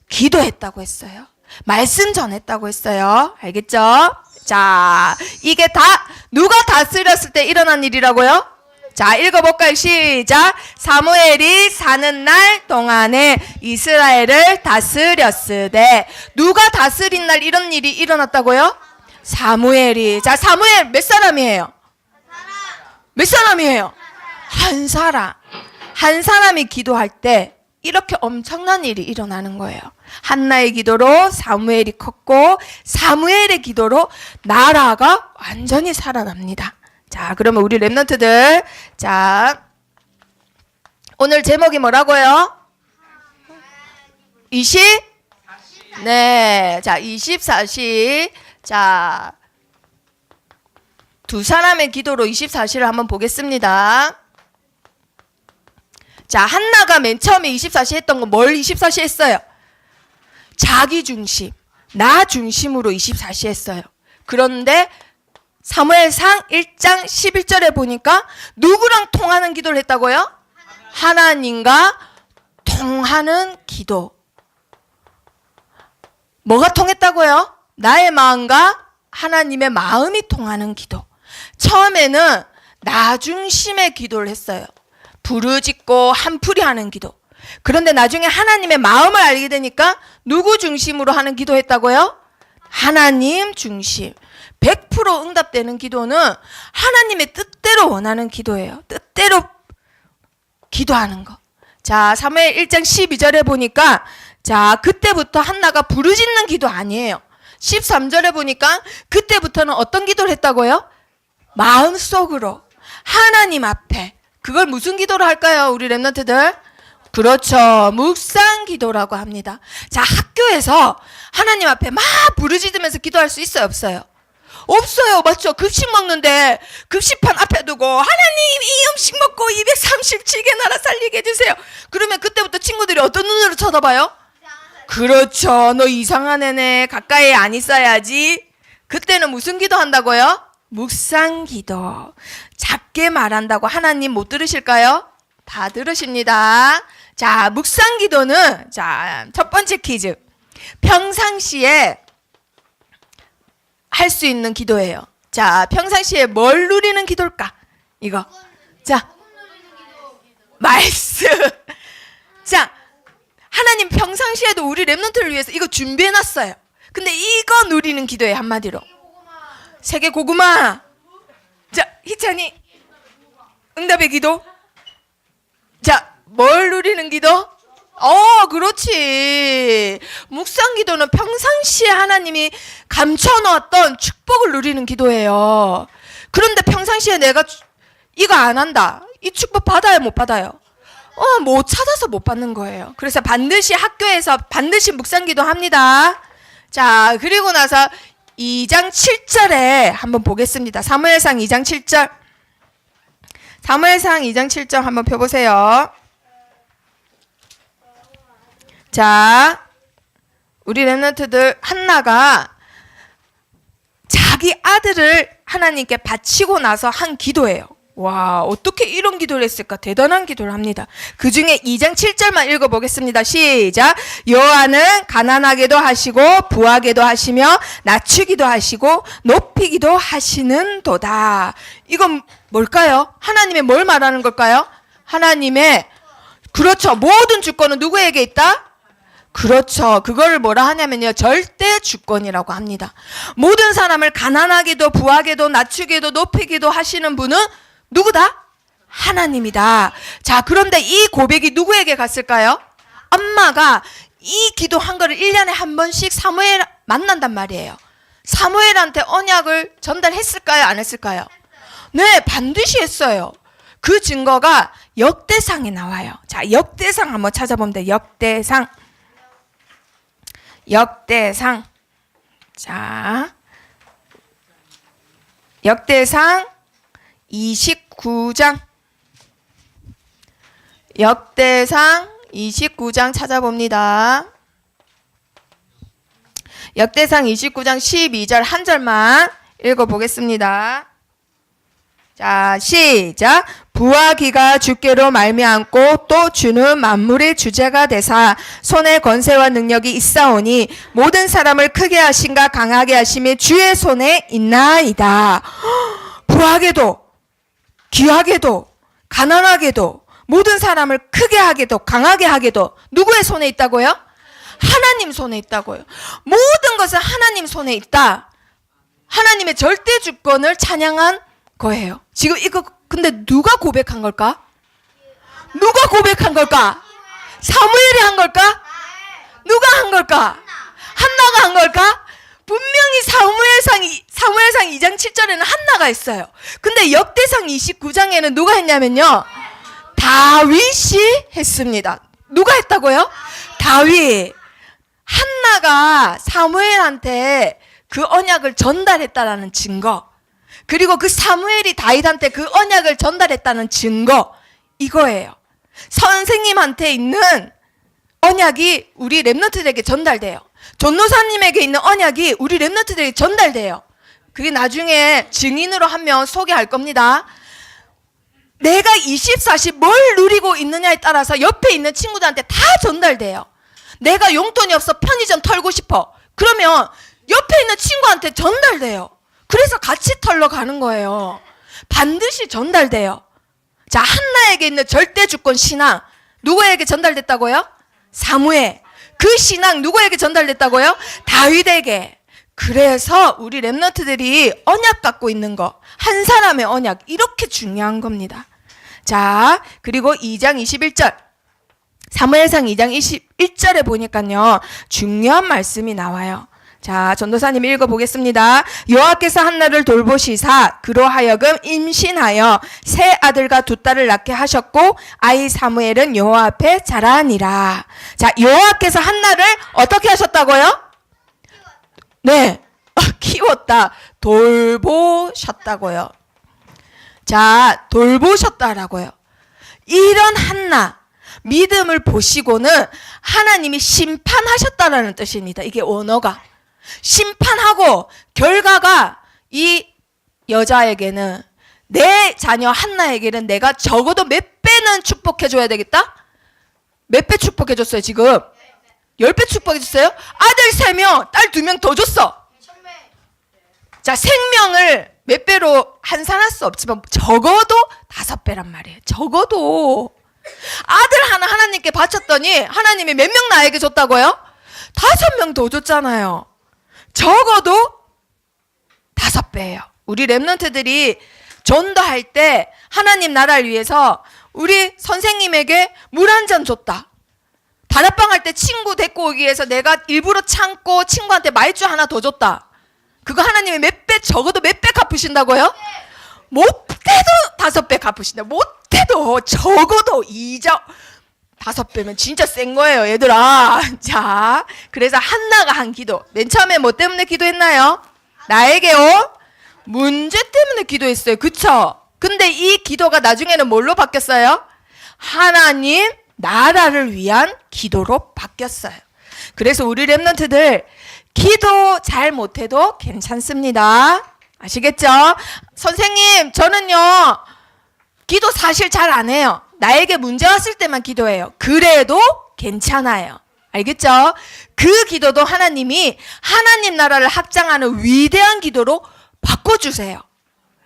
기도했다고 했어요. 말씀 전했다고 했어요. 알겠죠? 자, 이게 다 누가 다스렸을 때 일어난 일이라고요? 자, 읽어볼까요? 시작. 사무엘이 사는 날 동안에 이스라엘을 다스렸으되. 누가 다스린 날 이런 일이 일어났다고요? 사무엘이. 자, 사무엘 몇 사람이에요? 몇 사람이에요? 한 사람. 한 사람이 기도할 때 이렇게 엄청난 일이 일어나는 거예요. 한나의 기도로 사무엘이 컸고 사무엘의 기도로 나라가 완전히 살아납니다. 자, 그러면 우리 렘넌트들, 자, 오늘 제목이 뭐라고요? 네, 자, 24시. 자, 두 사람의 기도로 24시를 한번 보겠습니다. 자, 한나가 맨 처음에 24시 했던 건 뭘 24시 했어요? 자기 중심, 나 중심으로 24시 했어요. 그런데 사무엘상 1장 11절에 보니까 누구랑 통하는 기도를 했다고요? 하나님과 통하는 기도. 뭐가 통했다고요? 나의 마음과 하나님의 마음이 통하는 기도. 처음에는 나 중심의 기도를 했어요. 부르짖고 한풀이 하는 기도. 그런데 나중에 하나님의 마음을 알게 되니까 누구 중심으로 하는 기도했다고요? 하나님 중심. 100% 응답되는 기도는 하나님의 뜻대로 원하는 기도예요. 뜻대로 기도하는 거. 자, 사무엘 1장 12절에 보니까 자, 그때부터 한나가 부르짖는 기도 아니에요. 13절에 보니까 그때부터는 어떤 기도를 했다고요? 마음속으로 하나님 앞에. 그걸 무슨 기도로 할까요? 우리 랩런트들? 그렇죠. 묵상 기도라고 합니다. 자, 학교에서 하나님 앞에 막 부르짖으면서 기도할 수 있어요, 없어요? 없어요. 맞죠? 급식 먹는데 급식판 앞에 두고 하나님 이 음식 먹고 237개 나라 살리게 해주세요. 그러면 그때부터 친구들이 어떤 눈으로 쳐다봐요? 그렇죠. 너 이상한 애네. 가까이 안 있어야지. 그때는 무슨 기도 한다고요? 묵상 기도. 작게 말한다고 하나님 못 들으실까요? 다 들으십니다. 자, 묵상 기도는 자, 첫 번째 퀴즈. 평상시에 할 수 있는 기도예요. 자, 평상시에 뭘 누리는 기도일까? 이거. 자, 말씀. 자, 하나님 평상시에도 우리 랩런트를 위해서 이거 준비해놨어요. 근데 이거 누리는 기도예요, 한마디로. 세계 고구마. 자, 희찬이. 응답의 기도. 자, 뭘 누리는 기도? 그렇지. 묵상 기도는 평상시에 하나님이 감춰놓았던 축복을 누리는 기도예요. 그런데 평상시에 내가 이거 안 한다. 이 축복 받아요, 못 받아요? 못 찾아서 못 받는 거예요. 그래서 반드시 학교에서 반드시 묵상 기도 합니다. 자, 그리고 나서 2장 7절에 한번 보겠습니다. 사무엘상 2장 7절. 사무엘상 2장 7절 한번 펴보세요. 자, 우리 랩런트들 한나가 자기 아들을 하나님께 바치고 나서 한 기도예요. 와, 어떻게 이런 기도를 했을까? 대단한 기도를 합니다. 그 중에 2장 7절만 읽어보겠습니다. 시작. 여호와는 가난하게도 하시고 부하게도 하시며 낮추기도 하시고 높이기도 하시는도다. 이건 뭘까요? 하나님의 뭘 말하는 걸까요? 하나님의, 그렇죠, 모든 주권은 누구에게 있다? 그렇죠. 그거를 뭐라 하냐면요, 절대 주권이라고 합니다. 모든 사람을 가난하게도 부하게도 낮추게도 높이기도 하시는 분은 누구다? 하나님이다. 자, 그런데 이 고백이 누구에게 갔을까요? 엄마가 이 기도한 거를 1년에 한 번씩 사무엘 만난단 말이에요. 사무엘한테 언약을 전달했을까요? 안 했을까요? 네, 반드시 했어요. 그 증거가 역대상에 나와요. 자, 역대상 한번 찾아보면 돼요. 역대상. 역대상. 자, 역대상 29장. 역대상 29장 찾아봅니다. 역대상 29장 12절 한 절만 읽어보겠습니다. 자, 시작. 부하기가 주께로 말미암고 또 주는 만물의 주제가 되사 손에 권세와 능력이 있사오니 모든 사람을 크게 하신가 강하게 하심이 주의 손에 있나이다. 부하게도 귀하게도 가난하게도 모든 사람을 크게 하게도 강하게 하게도 누구의 손에 있다고요? 하나님 손에 있다고요. 모든 것은 하나님 손에 있다. 하나님의 절대 주권을 찬양한 거예요. 지금 이거 근데 누가 고백한 걸까? 누가 고백한 걸까? 사무엘이 한 걸까? 누가 한 걸까? 한나가 한 걸까? 분명히 사무엘상 2장 7절에는 한나가 있어요. 근데 역대상 29장에는 누가 했냐면요, 다윗이 했습니다. 누가 했다고요? 다윗. 한나가 사무엘한테 그 언약을 전달했다라는 증거, 그리고 그 사무엘이 다윗한테 그 언약을 전달했다는 증거, 이거예요. 선생님한테 있는 언약이 우리 랩런트들에게 전달돼요. 전도사님에게 있는 언약이 우리 랩런트들에게 전달돼요. 그게 나중에 증인으로 한 명 소개할 겁니다. 내가 24시 뭘 누리고 있느냐에 따라서 옆에 있는 친구들한테 다 전달돼요. 내가 용돈이 없어 편의점 털고 싶어. 그러면 옆에 있는 친구한테 전달돼요. 그래서 같이 털러 가는 거예요. 반드시 전달돼요. 자, 한나에게 있는 절대 주권 신앙, 누구에게 전달됐다고요? 사무엘. 그 신앙 누구에게 전달됐다고요? 다윗에게. 그래서 우리 렘넌트들이 언약 갖고 있는 거, 한 사람의 언약, 이렇게 중요한 겁니다. 자, 그리고 2장 21절, 사무엘상 2장 21절에 보니까요 중요한 말씀이 나와요. 자, 전도사님 읽어보겠습니다. 여호와께서 한나를 돌보시사 그로 하여금 임신하여 세 아들과 두 딸을 낳게 하셨고 아이 사무엘은 여호와 앞에 자라니라. 자, 여호와께서 한나를 어떻게 하셨다고요? 네, 키웠다. 돌보셨다고요. 자, 돌보셨다라고요. 이런 한나, 믿음을 보시고는 하나님이 심판하셨다라는 뜻입니다. 이게 원어가. 심판하고 결과가 이 여자에게는, 내 자녀 한나에게는 내가 적어도 몇 배는 축복해줘야 되겠다? 몇 배 축복해줬어요 지금? 10배 축복해줬어요? 아들 3명, 딸 2명 더 줬어. 자, 생명을 몇 배로 환산할 수 없지만 적어도 5배란 말이에요. 적어도. 아들 하나 하나님께 바쳤더니 하나님이 몇 명 나에게 줬다고요? 5명 더 줬잖아요. 적어도 5배예요. 우리 렘넌트들이 전도할 때 하나님 나라를 위해서 우리 선생님에게 물 한 잔 줬다. 다락방 할 때 친구 데리고 오기 위해서 내가 일부러 참고 친구한테 말주 하나 더 줬다. 그거 하나님이 몇 배, 적어도 몇 배 갚으신다고요? 못해도 5배 갚으신다. 못해도 적어도 5배면 진짜 센 거예요, 얘들아. 자, 그래서 한나가 한 기도. 맨 처음에 뭐 때문에 기도했나요? 나에게요? 문제 때문에 기도했어요. 그쵸? 근데 이 기도가 나중에는 뭘로 바뀌었어요? 하나님 나라를 위한 기도로 바뀌었어요. 그래서 우리 렘넌트들 기도 잘 못해도 괜찮습니다. 아시겠죠? 선생님, 저는요 기도 사실 잘 안 해요. 나에게 문제 왔을 때만 기도해요. 그래도 괜찮아요. 알겠죠? 그 기도도 하나님이 하나님 나라를 확장하는 위대한 기도로 바꿔주세요.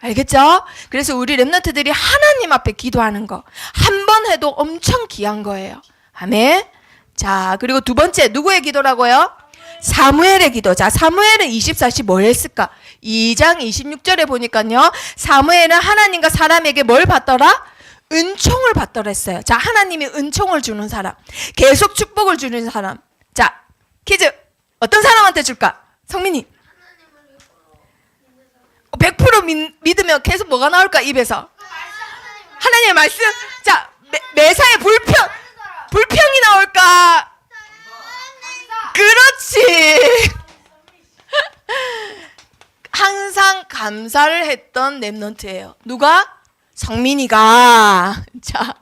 알겠죠? 그래서 우리 렘넌트들이 하나님 앞에 기도하는 거 한 번 해도 엄청 귀한 거예요. 아멘. 자, 그리고 두 번째 누구의 기도라고요? 사무엘의 기도. 자, 사무엘은 24시 뭘 했을까? 2장 26절에 보니까요 사무엘은 하나님과 사람에게 뭘 받더라? 은총을 받더랬어요. 자, 하나님이 은총을 주는 사람, 계속 축복을 주는 사람. 자, 퀴즈. 어떤 사람한테 줄까? 성민이. 100% 믿으면 계속 뭐가 나올까? 입에서 하나님의 말씀. 자, 매사에 불평이 나올까? 그렇지. 항상 감사를 했던 렘넌트예요. 누가? 성민이가. 자,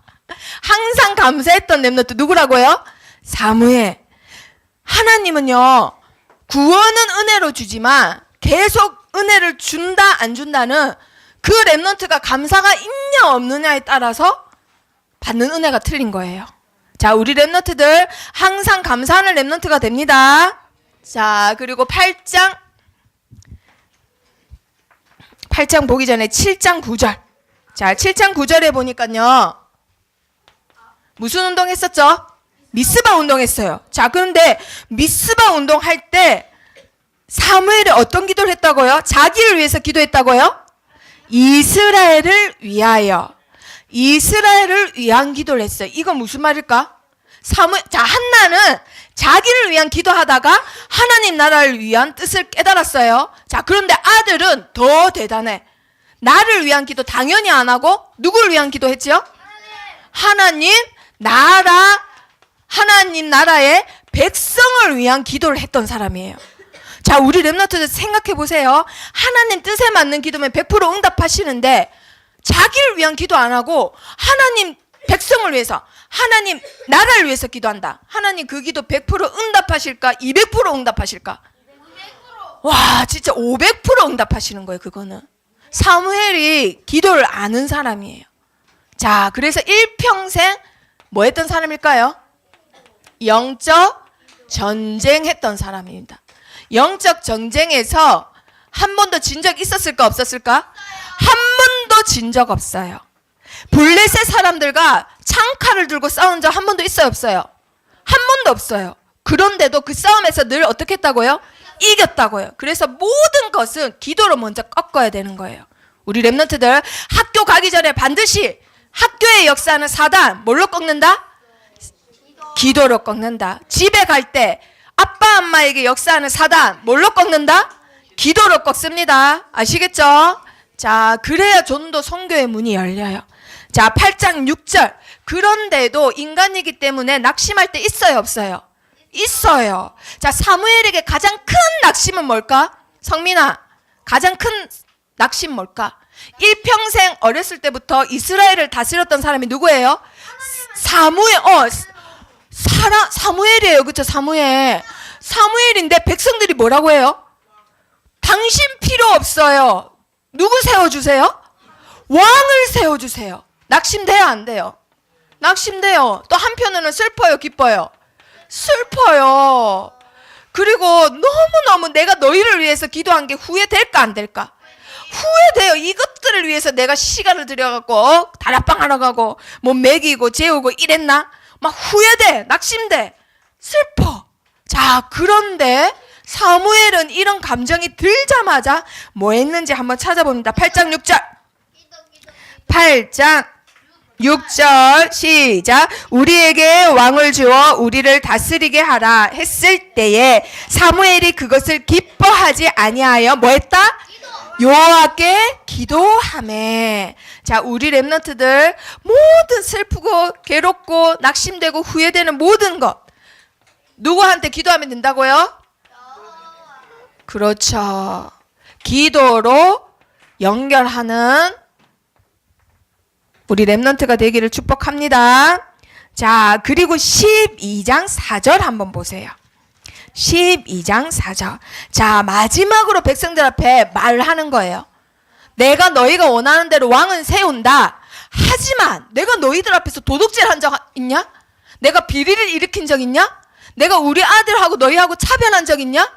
항상 감사했던 렘넌트 누구라고요? 사무엘. 하나님은요 구원은 은혜로 주지만 계속 은혜를 준다 안 준다는 그 렘넌트가 감사가 있냐 없느냐에 따라서 받는 은혜가 틀린 거예요. 자, 우리 렘넌트들 항상 감사하는 렘넌트가 됩니다. 자, 그리고 8장 보기 전에 7장 9절. 자, 7장 9절에 보니까요 무슨 운동 했었죠? 미스바 운동했어요. 자, 그런데 미스바 운동할 때 사무엘이 어떤 기도를 했다고요? 자기를 위해서 기도했다고요? 이스라엘을 위하여. 이스라엘을 위한 기도를 했어요. 이건 무슨 말일까? 자, 한나는 자기를 위한 기도하다가 하나님 나라를 위한 뜻을 깨달았어요. 자, 그런데 아들은 더 대단해. 나를 위한 기도 당연히 안 하고 누구를 위한 기도했죠? 하나님 나라의 백성을 위한 기도를 했던 사람이에요. 자, 우리 렘넌트들 생각해 보세요. 하나님 뜻에 맞는 기도면 100% 응답하시는데 자기를 위한 기도 안 하고 하나님 백성을 위해서, 하나님 나라를 위해서 기도한다. 하나님 그 기도 100% 응답하실까? 200% 응답하실까? 500%. 와, 진짜 500% 응답하시는 거예요. 그거는 사무엘이 기도를 아는 사람이에요. 자, 그래서 일평생 뭐 했던 사람일까요? 영적 전쟁했던 사람입니다. 영적 전쟁에서 한 번도 진 적 있었을까 없었을까? 한 번도 진 적 없어요. 블레셋 사람들과 창칼을 들고 싸운 적 한 번도 있어요, 없어요? 한 번도 없어요. 그런데도 그 싸움에서 늘 어떻게 했다고요? 이겼다고요. 그래서 모든 것은 기도로 먼저 꺾어야 되는 거예요. 우리 랩런트들 학교 가기 전에 반드시 학교의 역사는 사단 뭘로 꺾는다? 기도로 꺾는다. 집에 갈 때 아빠 엄마에게 역사하는 사단 뭘로 꺾는다? 기도로 꺾습니다. 아시겠죠? 자, 그래야 좀 더 선교의 문이 열려요. 자, 8장 6절. 그런데도 인간이기 때문에 낙심할 때 있어요, 없어요? 있어요. 자, 사무엘에게 가장 큰 낙심은 뭘까? 성민아, 가장 큰 낙심 뭘까? 일평생 어렸을 때부터 이스라엘을 다스렸던 사람이 누구예요? 사무엘이에요. 그쵸? 사무엘인데 백성들이 뭐라고 해요? 당신 필요 없어요. 누구 세워주세요? 왕을 세워주세요. 낙심돼요, 안 돼요? 낙심돼요. 또 한편으로는 슬퍼요, 기뻐요? 슬퍼요. 그리고 너무너무 내가 너희를 위해서 기도한 게 후회될까, 안 될까? 후회돼요. 이것들을 위해서 내가 시간을 들여갖고 다락방 하러 가고 뭐 먹이고 재우고 이랬나? 막 후회돼, 낙심돼, 슬퍼. 자, 그런데 사무엘은 이런 감정이 들자마자 뭐 했는지 한번 찾아봅니다. 8장 6절. 8장 6절 시작. 우리에게 왕을 주어 우리를 다스리게 하라 했을 때에 사무엘이 그것을 기뻐하지 아니하여 뭐 했다? 여호와께 기도하매. 자, 우리 랩런트들 모든 슬프고 괴롭고 낙심되고 후회되는 모든 것 누구한테 기도하면 된다고요? 그렇죠. 기도로 연결하는 우리 랩런트가 되기를 축복합니다. 자, 그리고 12장 4절 한번 보세요. 12장 4절. 자, 마지막으로 백성들 앞에 말하는 거예요. 내가 너희가 원하는 대로 왕은 세운다. 하지만 내가 너희들 앞에서 도둑질 한 적 있냐? 내가 비리를 일으킨 적 있냐? 내가 우리 아들하고 너희하고 차별한 적 있냐?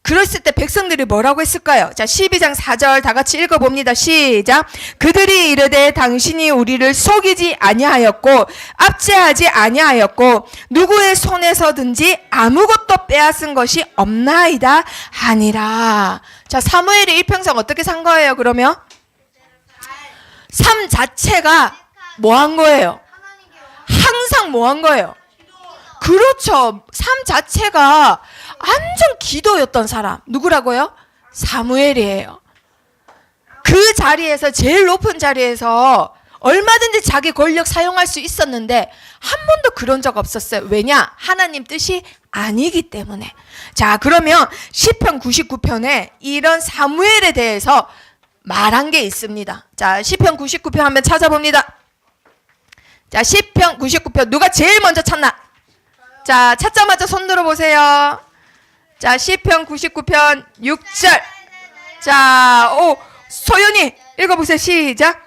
그랬을 때 백성들이 뭐라고 했을까요? 자, 12장 4절 다 같이 읽어봅니다. 시작. 그들이 이르되 당신이 우리를 속이지 아니하였고 압제하지 아니하였고 누구의 손에서든지 아무것도 빼앗은 것이 없나이다 하니라. 자, 사무엘이 일평생 어떻게 산 거예요, 그러면? 삶 자체가 뭐 한 거예요? 항상 뭐 한 거예요? 그렇죠. 삶 자체가 완전 기도였던 사람. 누구라고요? 사무엘이에요. 그 자리에서, 제일 높은 자리에서 얼마든지 자기 권력 사용할 수 있었는데 한 번도 그런 적 없었어요. 왜냐? 하나님 뜻이 아니기 때문에. 자, 그러면 시편 99편에 이런 사무엘에 대해서 말한 게 있습니다. 자, 시편 99편 한번 찾아봅니다. 자, 시편 99편 누가 제일 먼저 찾나? 자, 찾자마자 손 들어보세요. 자, 시편 99편 6절. 자, 소연이 읽어보세요. 시작.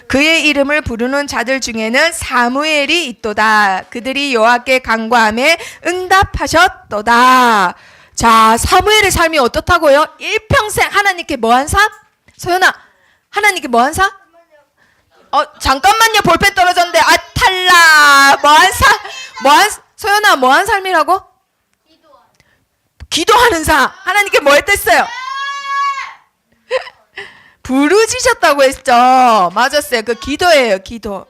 그의 이름을 부르는 자들 중에는 사무엘이 있도다. 그들이 여호와께 간구하며 응답하셨도다. 자, 사무엘의 삶이 어떻다고요? 일평생 하나님께 뭐한 삶? 소연아, 하나님께 뭐한 삶? 잠깐만요. 볼펜 떨어졌는데. 아, 탈락. 소연아, 뭐한 삶이라고? 기도하는 삶. 하나님께 뭐 했댔어요? 부르짖었다고 했죠. 맞았어요. 그 기도예요, 기도.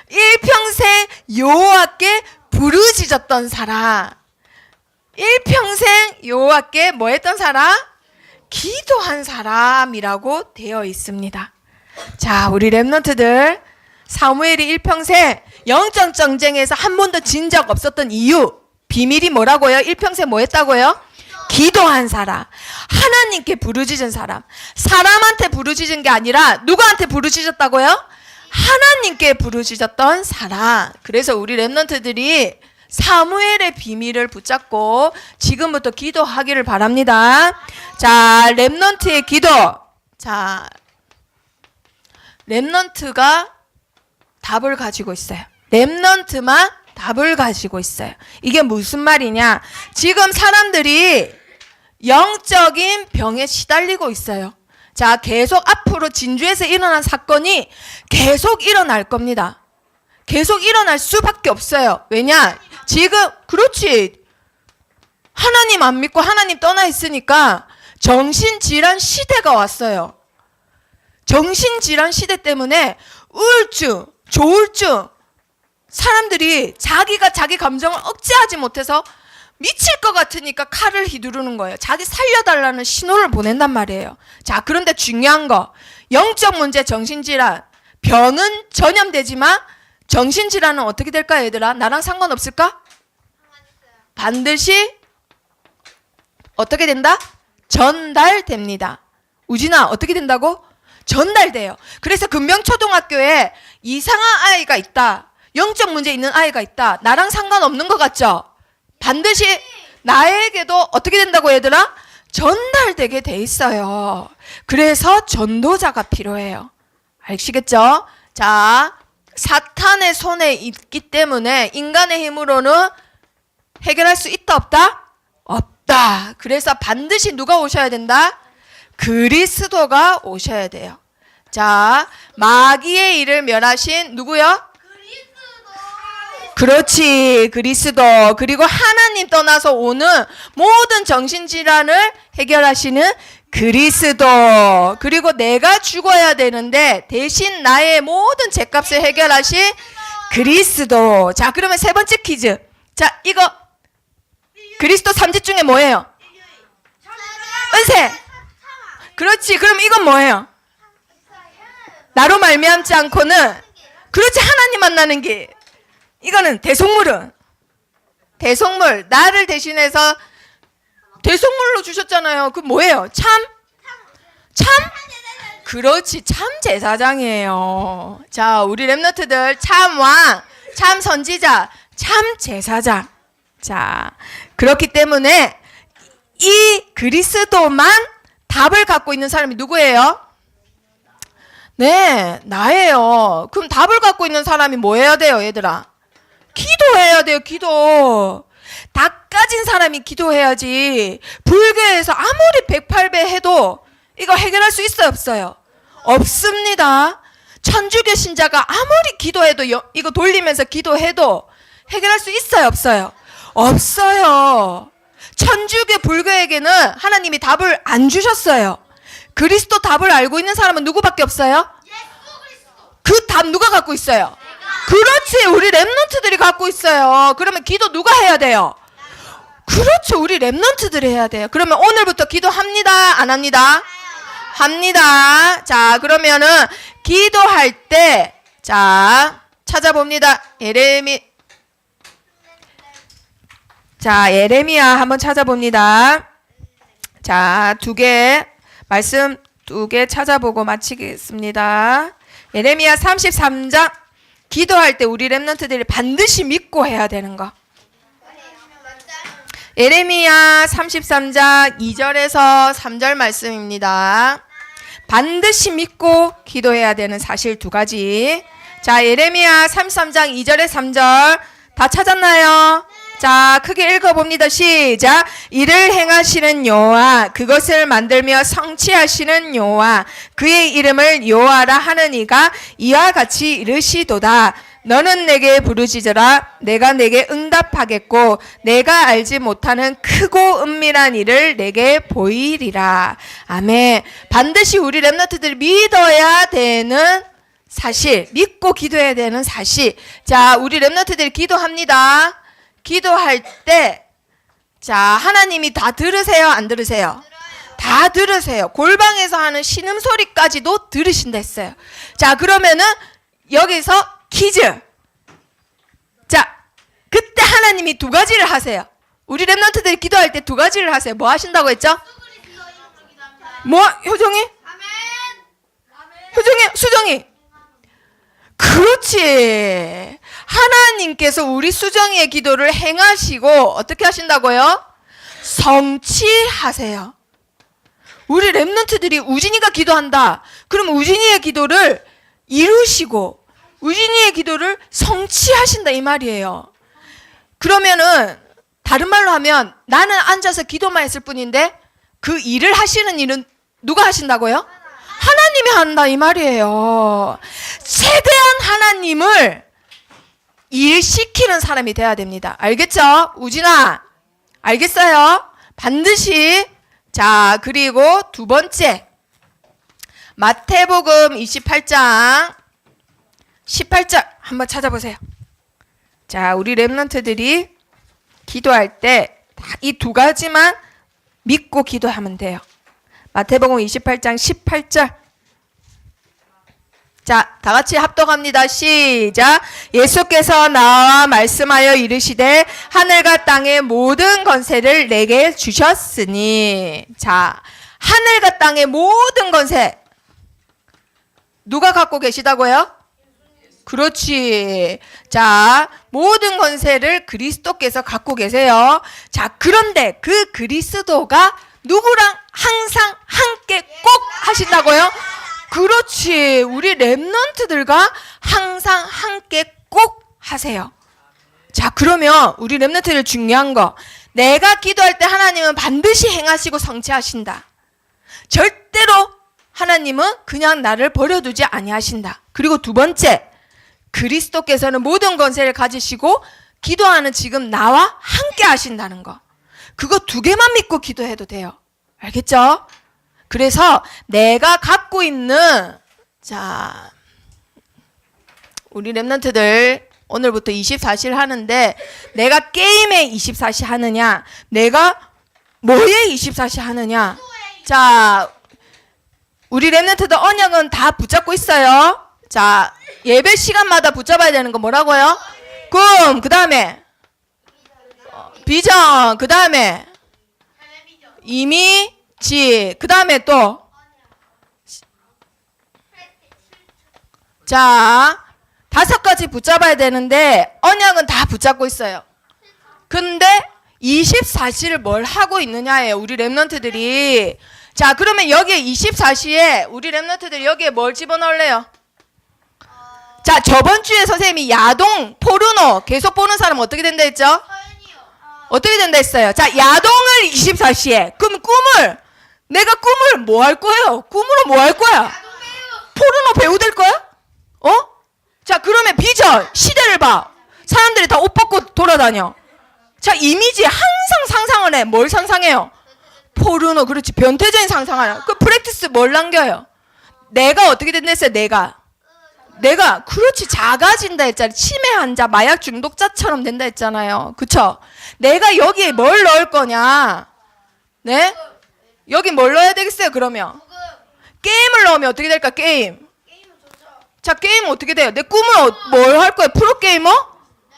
일평생 여호와께 부르짖었던 사람. 일평생 여호와께 뭐 했던 사람? 기도한 사람이라고 되어 있습니다. 자, 우리 랩런트들 사무엘이 일평생 영적 전쟁에서 한 번도 진 적 없었던 이유, 비밀이 뭐라고요? 일평생 뭐 했다고요? 기도한 사람. 하나님께 부르짖은 사람. 사람한테 부르짖은 게 아니라 누구한테 부르짖었다고요? 하나님께 부르짖었던 사람. 그래서 우리 랩런트들이 사무엘의 비밀을 붙잡고 지금부터 기도하기를 바랍니다. 자, 랩런트의 기도. 자, 랩런트가 답을 가지고 있어요. 랩런트만 답을 가지고 있어요. 이게 무슨 말이냐? 지금 사람들이 영적인 병에 시달리고 있어요. 자, 계속 앞으로 진주에서 일어난 사건이 계속 일어날 겁니다. 계속 일어날 수밖에 없어요. 왜냐? 지금 그렇지. 하나님 안 믿고 하나님 떠나 있으니까 정신질환 시대가 왔어요. 정신질환 시대 때문에 우울증, 조울증, 사람들이 자기가 자기 감정을 억제하지 못해서 미칠 것 같으니까 칼을 휘두르는 거예요. 자기 살려달라는 신호를 보낸단 말이에요. 자, 그런데 중요한 거, 영적 문제, 정신질환, 병은 전염되지만 정신질환은 어떻게 될까요, 얘들아? 나랑 상관없을까? 반드시 어떻게 된다? 전달됩니다. 우진아, 어떻게 된다고? 전달돼요. 그래서 금명초등학교에 이상한 아이가 있다. 영적 문제 있는 아이가 있다. 나랑 상관없는 것 같죠? 반드시 나에게도 어떻게 된다고 얘들아? 전달되게 돼 있어요. 그래서 전도자가 필요해요. 아시겠죠? 자, 사탄의 손에 있기 때문에 인간의 힘으로는 해결할 수 있다 없다? 없다. 그래서 반드시 누가 오셔야 된다? 그리스도가 오셔야 돼요. 자, 마귀의 일을 멸하신 누구요? 그렇지, 그리스도. 그리고 하나님 떠나서 오는 모든 정신질환을 해결하시는 그리스도. 그리고 내가 죽어야 되는데 대신 나의 모든 죄값을 해결하신 그리스도. 자, 그러면 세 번째 퀴즈. 자, 이거 그리스도 3지 중에 뭐예요? 은세. 그렇지. 그럼 이건 뭐예요? 나로 말미암지 않고는, 그렇지, 하나님 만나는 길. 이거는 대속물은, 대속물, 나를 대신해서 대속물로 주셨잖아요. 그 뭐예요? 참? 그렇지, 참 제사장이에요. 자, 우리 랩너트들 참 왕, 참 선지자, 참 제사장. 자, 그렇기 때문에 이 그리스도만 답을 갖고 있는 사람이 누구예요? 네, 나예요. 그럼 답을 갖고 있는 사람이 뭐 해야 돼요, 얘들아? 기도해야 돼요, 기도. 다 까진 사람이 기도해야지. 불교에서 아무리 108배 해도 이거 해결할 수 있어요, 없어요? 없습니다. 천주교 신자가 아무리 기도해도, 이거 돌리면서 기도해도 해결할 수 있어요, 없어요? 없어요. 천주교 불교에게는 하나님이 답을 안 주셨어요. 그리스도 답을 알고 있는 사람은 누구밖에 없어요? 그 답 누가 갖고 있어요? 그렇지, 우리 랩런트들이 갖고 있어요. 그러면 기도 누가 해야 돼요? 그렇죠, 우리 랩런트들이 해야 돼요. 그러면 오늘부터 기도합니다, 안 합니다? 합니다. 자, 그러면은 기도할 때, 자, 찾아봅니다. 예레미야 한번 찾아봅니다. 자, 말씀 두 개 찾아보고 마치겠습니다. 예레미야 33장. 기도할 때 우리 랩런트들이 반드시 믿고 해야 되는 거. 예레미야 33장 2절에서 3절 말씀입니다. 반드시 믿고 기도해야 되는 사실 두 가지. 자, 예레미야 33장 2절에 3절 다 찾았나요? 자, 크게 읽어봅니다. 시작. 이를 행하시는 여호와, 그것을 만들며 성취하시는 여호와, 그의 이름을 여호와라 하는 이가 이와 같이 이르시도다. 너는 내게 부르짖으라. 내가 내게 응답하겠고 내가 알지 못하는 크고 은밀한 일을 내게 보이리라. 아멘. 반드시 우리 랩너트들 믿어야 되는 사실, 믿고 기도해야 되는 사실. 자, 우리 랩너트들이 기도합니다. 기도할 때, 자, 하나님이 다 들으세요, 안 들으세요? 다 들으세요. 골방에서 하는 신음소리까지도 들으신다 했어요. 자, 그러면은 여기서 퀴즈. 자, 그때 하나님이 두 가지를 하세요. 우리 랩런트들이 기도할 때 두 가지를 하세요. 뭐 하신다고 했죠? 뭐? 효정이? 효정이? 수정이? 그렇지. 하나님께서 우리 수정이의 기도를 행하시고 어떻게 하신다고요? 성취하세요. 우리 랩런트들이 우진이가 기도한다. 그럼 우진이의 기도를 이루시고 우진이의 기도를 성취하신다 이 말이에요. 그러면은 다른 말로 하면 나는 앉아서 기도만 했을 뿐인데 그 일을 하시는 일은 누가 하신다고요? 한다 이 말이에요. 최대한 하나님을 일시키는 사람이 돼야 됩니다. 알겠죠? 우진아, 알겠어요? 반드시. 자, 그리고 두 번째, 마태복음 28장 18절 한번 찾아보세요. 자, 우리 렘넌트들이 기도할 때 이 두 가지만 믿고 기도하면 돼요. 마태복음 28장 18절. 자, 다 같이 합독합니다. 시작. 예수께서 나와 말씀하여 이르시되 하늘과 땅의 모든 권세를 내게 주셨으니. 자, 하늘과 땅의 모든 권세 누가 갖고 계시다고요? 그렇지. 자, 모든 권세를 그리스도께서 갖고 계세요. 자, 그런데 그 그리스도가 누구랑 항상 함께 꼭 하신다고요? 그렇지. 우리 렘넌트들과 항상 함께 꼭 하세요. 자, 그러면 우리 렘넌트들 중요한 거, 내가 기도할 때 하나님은 반드시 행하시고 성취하신다. 절대로 하나님은 그냥 나를 버려두지 아니하신다. 그리고 두 번째, 그리스도께서는 모든 권세를 가지시고 기도하는 지금 나와 함께 하신다는 거. 그거 두 개만 믿고 기도해도 돼요. 알겠죠? 그래서 내가 갖고 있는, 자, 우리 렘넌트들 오늘부터 24시 하는데 내가 게임에 24시 하느냐, 내가 뭐에 24시 하느냐. 자, 우리 렘넌트들 언약은 다 붙잡고 있어요. 자, 예배 시간마다 붙잡아야 되는 거 뭐라고요? 꿈, 그 다음에 비전, 그 다음에 이미지, 그 다음에 또, 자, 5가지 붙잡아야 되는데 언약은 다 붙잡고 있어요. 근데 24시를 뭘 하고 있느냐예요, 우리 렘넌트들이. 자, 그러면 여기에 24시에 우리 렘넌트들이 여기에 뭘 집어넣을래요? 자, 저번 주에 선생님이 야동, 포르노 계속 보는 사람 어떻게 된다 했죠? 어떻게 된다 했어요? 자, 야동을 24시에. 그럼 꿈을, 내가 꿈을 뭐 할 거예요? 꿈으로 뭐 할 거야? 포르노 배우 될 거야? 어? 자, 그러면 비전, 시대를 봐. 사람들이 다 옷 벗고 돌아다녀. 자, 이미지 항상 상상을 해. 뭘 상상해요? 포르노, 그렇지. 변태적인 상상하라. 그 프랙티스 뭘 남겨요? 내가 어떻게 된다 했어요? 내가 그렇지, 작아진다 했잖아요. 치매 환자, 마약 중독자처럼 된다 했잖아요. 그쵸? 내가 여기에 뭘 넣을 거냐? 네? 여기 뭘 넣어야 되겠어요, 그러면? 게임을 넣으면 어떻게 될까, 게임? 자, 게임은 어떻게 돼요? 내 꿈은 뭘 할 거예요? 프로게이머?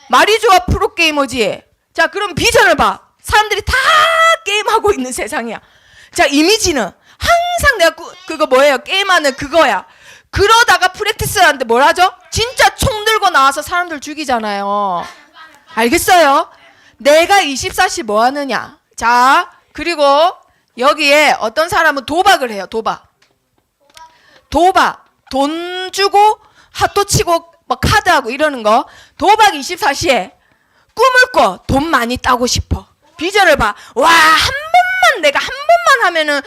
말이 좋아, 프로게이머지. 자, 그럼 비전을 봐. 사람들이 다 게임하고 있는 세상이야. 자, 이미지는 항상 내가 그거 뭐예요? 게임하는 그거야. 그러다가 프랙티스를 하는데 뭘 하죠? 진짜 총 들고 나와서 사람들 죽이잖아요. 알겠어요? 내가 24시 뭐 하느냐? 자, 그리고 여기에 어떤 사람은 도박을 해요. 도박. 돈 주고 핫도 치고 막 카드하고 이러는 거. 도박 24시에 꿈을 꿔. 돈 많이 따고 싶어. 비전을 봐. 와, 내가 한 번만 하면은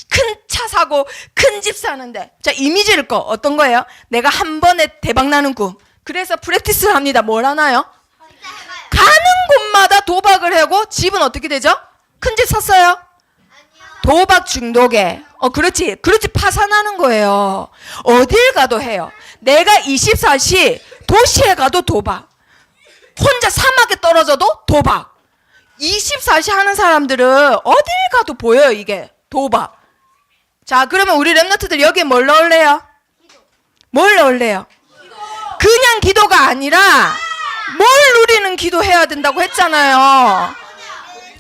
큰 차 사고 큰 집 사는데. 자, 이미지를 꿔. 어떤 거예요? 내가 한 번에 대박 나는 꿈. 그래서 프랙티스를 합니다. 뭘 하나요? 가는 곳마다 도박을 하고 집은 어떻게 되죠? 큰 집 샀어요? 도박 중독에. 그렇지. 파산하는 거예요. 어딜 가도 해요. 내가 24시 도시에 가도 도박. 혼자 사막에 떨어져도 도박. 24시 하는 사람들은 어딜 가도 보여요, 이게. 도박. 자, 그러면 우리 렘넌트들 여기에 뭘 넣을래요? 뭘 넣을래요? 그냥 기도가 아니라 뭘 누리는 기도해야 된다고 했잖아요.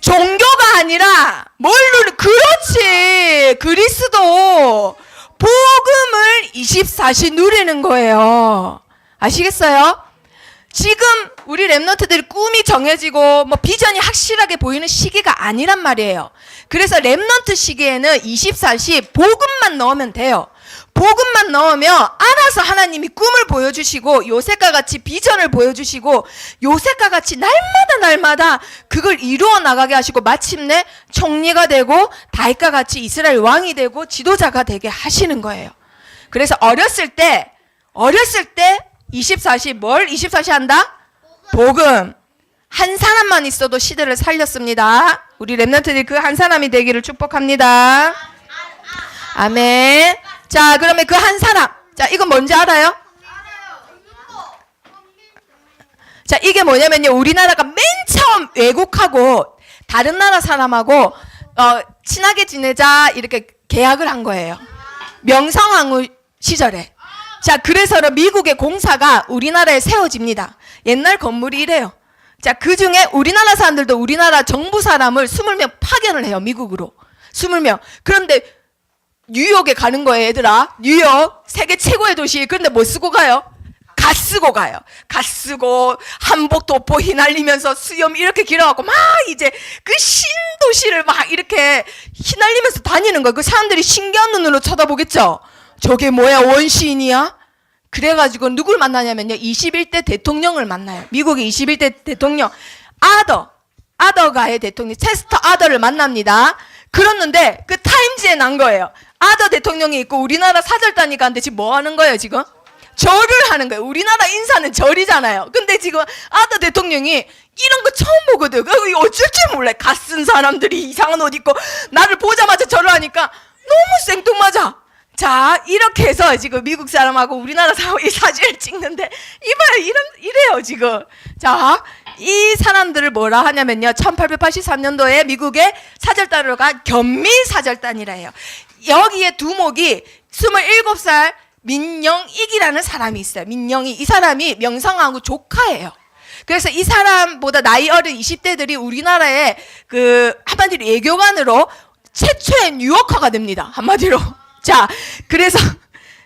종교가 아니라 뭘 그렇지. 그리스도 복음을 24시 누리는 거예요. 아시겠어요? 지금 우리 렘넌트들이 꿈이 정해지고 뭐 비전이 확실하게 보이는 시기가 아니란 말이에요. 그래서 렘넌트 시기에는 24시 복음만 넣으면 돼요. 복음만 넣으면 알아서 하나님이 꿈을 보여주시고 요셉과 같이 비전을 보여주시고 요셉과 같이 날마다 그걸 이루어 나가게 하시고 마침내 총리가 되고 다윗과 같이 이스라엘 왕이 되고 지도자가 되게 하시는 거예요. 그래서 어렸을 때 24시 뭘 24시 한다? 복음. 한 사람만 있어도 시대를 살렸습니다. 우리 렘넌트들이 그 한 사람이 되기를 축복합니다. 아멘. 자, 그러면 그 한 사람. 자, 이건 뭔지 알아요? 자, 이게 뭐냐면요. 우리나라가 맨 처음 외국하고 다른 나라 사람하고 친하게 지내자 이렇게 계약을 한 거예요. 명성황후 시절에. 자, 그래서 미국의 공사가 우리나라에 세워집니다. 옛날 건물이 이래요. 자, 그 중에 우리나라 사람들도 우리나라 정부 사람을 20명 파견을 해요. 미국으로. 20명. 그런데 뉴욕에 가는 거예요, 얘들아. 뉴욕. 세계 최고의 도시. 그런데 뭐 쓰고 가요? 갓 쓰고 가요. 갓 쓰고 한복 도포 휘날리면서 수염 이렇게 길어갖고 막 이제 그 신도시를 막 이렇게 휘날리면서 다니는 거예요. 그 사람들이 신기한 눈으로 쳐다보겠죠. 저게 뭐야, 원시인이야? 그래가지고 누굴 만나냐면요, 21대 대통령을 만나요. 미국의 21대 대통령 아더가의 대통령 체스터 아더를 만납니다. 그랬는데 그 타임즈에 난 거예요. 아더 대통령이 있고 우리나라 사절단이 가는데 지금 뭐 하는 거예요? 지금 절을 하는 거예요. 우리나라 인사는 절이잖아요. 근데 지금 아더 대통령이 이런 거 처음 보거든. 어쩔 줄 몰라. 갓 쓴 사람들이 이상한 옷 입고 나를 보자마자 절을 하니까 너무 생뚱맞아. 자, 이렇게 해서 지금 미국 사람하고 우리나라 사람이 사진을 찍는데 이봐요, 이래요 지금. 자, 이 사람들을 뭐라 하냐면요, 1883년도에 미국의 사절단으로 간 견미사절단이라 해요. 여기에 두목이 27살 민영익이라는 사람이 있어요. 민영익. 이 사람이 명성황후 조카예요. 그래서 이 사람보다 나이 어린 20대들이 우리나라의 그 한마디로 외교관으로 최초의 뉴요커가 됩니다. 한마디로. 자, 그래서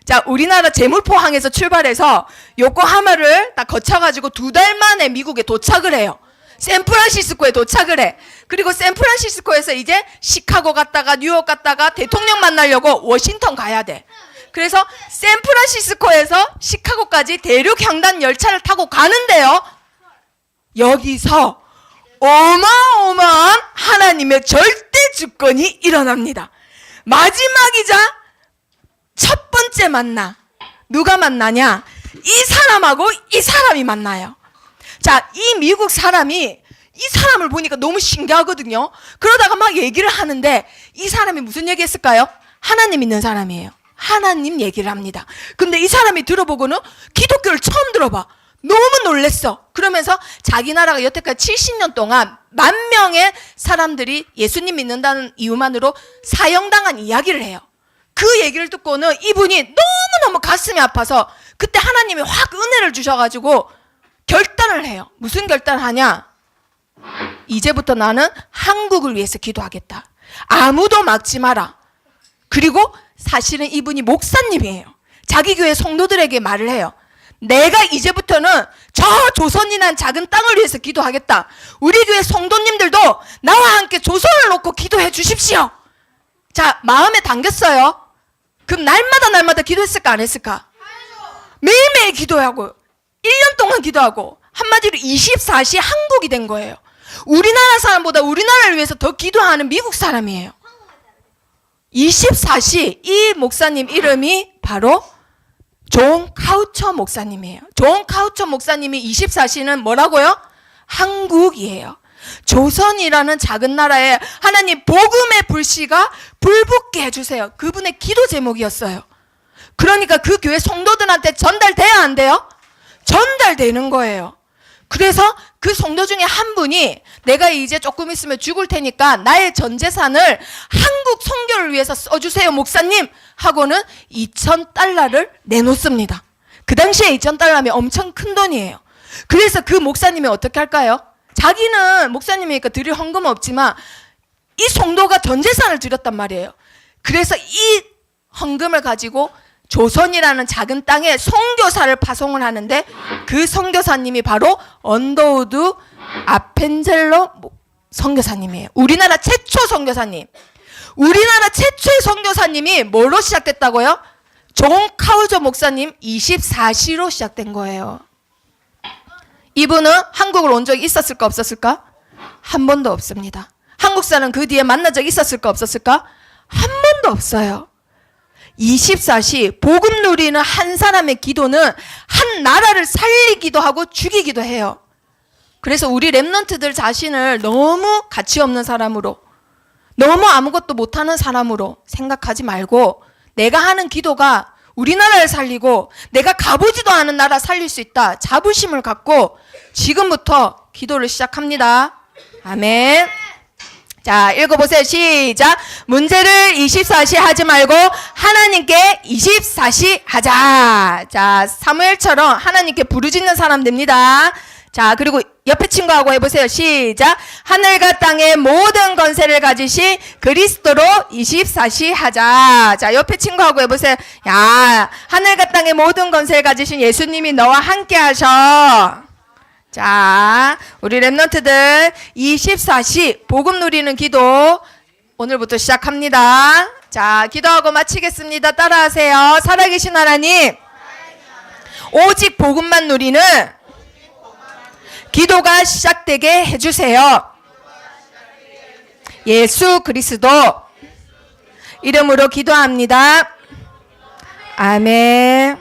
자, 우리나라 제물포항에서 출발해서 요코하마를 딱 거쳐가지고 2달 만에 미국에 도착을 해요. 샌프란시스코에 도착을 해. 그리고 샌프란시스코에서 이제 시카고 갔다가 뉴욕 갔다가 대통령 만나려고 워싱턴 가야 돼. 그래서 샌프란시스코에서 시카고까지 대륙 횡단 열차를 타고 가는데요, 여기서 어마어마한 하나님의 절대 주권이 일어납니다. 마지막이자 첫 번째 만나. 누가 만나냐? 이 사람하고 이 사람이 만나요. 자, 이 미국 사람이 이 사람을 보니까 너무 신기하거든요. 그러다가 막 얘기를 하는데 이 사람이 무슨 얘기 했을까요? 하나님 믿는 사람이에요. 하나님 얘기를 합니다. 근데 이 사람이 들어보고는 기독교를 처음 들어봐. 너무 놀랬어. 그러면서 자기 나라가 여태까지 70년 동안 10,000명의 사람들이 예수님 믿는다는 이유만으로 사형당한 이야기를 해요. 그 얘기를 듣고는 이분이 너무너무 가슴이 아파서 그때 하나님이 확 은혜를 주셔가지고 결단을 해요. 무슨 결단을 하냐? 이제부터 나는 한국을 위해서 기도하겠다. 아무도 막지 마라. 그리고 사실은 이분이 목사님이에요. 자기 교회 성도들에게 말을 해요. 내가 이제부터는 저 조선이란 작은 땅을 위해서 기도하겠다. 우리 교회 성도님들도 나와 함께 조선을 놓고 기도해 주십시오. 자, 마음에 담겼어요. 그럼 날마다 기도했을까 안 했을까? 매일매일 기도하고 1년 동안 기도하고 한마디로 24시 한국이 된 거예요. 우리나라 사람보다 우리나라를 위해서 더 기도하는 미국 사람이에요. 24시. 이 목사님 이름이 바로 존 카우처 목사님이에요. 존 카우처 목사님이 24시는 뭐라고요? 한국이에요. 조선이라는 작은 나라에 하나님 복음의 불씨가 불붙게 해주세요. 그분의 기도 제목이었어요. 그러니까 그 교회 성도들한테 전달돼야 안 돼요? 전달되는 거예요. 그래서 그 성도 중에 한 분이 내가 이제 조금 있으면 죽을 테니까 나의 전 재산을 한국 선교를 위해서 써주세요 목사님 하고는 $2,000를 내놓습니다. 그 당시에 $2,000면 엄청 큰 돈이에요. 그래서 그 목사님이 어떻게 할까요? 자기는 목사님이니까 드릴 헌금은 없지만 이 성도가 전 재산을 드렸단 말이에요. 그래서 이 헌금을 가지고 조선이라는 작은 땅에 선교사를 파송을 하는데 그 선교사님이 바로 언더우드 아펜젤로 선교사님이에요. 우리나라 최초 선교사님. 우리나라 최초의 선교사님이 뭘로 시작됐다고요? 존 카우저 목사님 24시로 시작된 거예요. 이분은 한국을 온 적이 있었을까 없었을까? 한 번도 없습니다. 한국 사람 그 뒤에 만난 적이 있었을까 없었을까? 한 번도 없어요. 24시 복음 누리는 한 사람의 기도는 한 나라를 살리기도 하고 죽이기도 해요. 그래서 우리 렘넌트들 자신을 너무 가치 없는 사람으로, 너무 아무것도 못하는 사람으로 생각하지 말고, 내가 하는 기도가 우리나라를 살리고 내가 가보지도 않은 나라 살릴 수 있다, 자부심을 갖고 지금부터 기도를 시작합니다. 아멘. 자, 읽어보세요. 시작. 문제를 24시 하지 말고 하나님께 24시 하자. 자, 사무엘처럼 하나님께 부르짖는 사람 됩니다. 자, 그리고 옆에 친구하고 해보세요. 시작. 하늘과 땅의 모든 권세를 가지신 그리스도로 24시 하자. 자, 옆에 친구하고 해보세요. 야, 하늘과 땅의 모든 권세를 가지신 예수님이 너와 함께 하셔. 자, 우리 렘넌트들 24시 복음 누리는 기도 오늘부터 시작합니다. 자, 기도하고 마치겠습니다. 따라하세요. 살아계신 하나님, 오직 복음만 누리는 기도가 시작되게 해주세요. 예수 그리스도 이름으로 기도합니다. 아멘.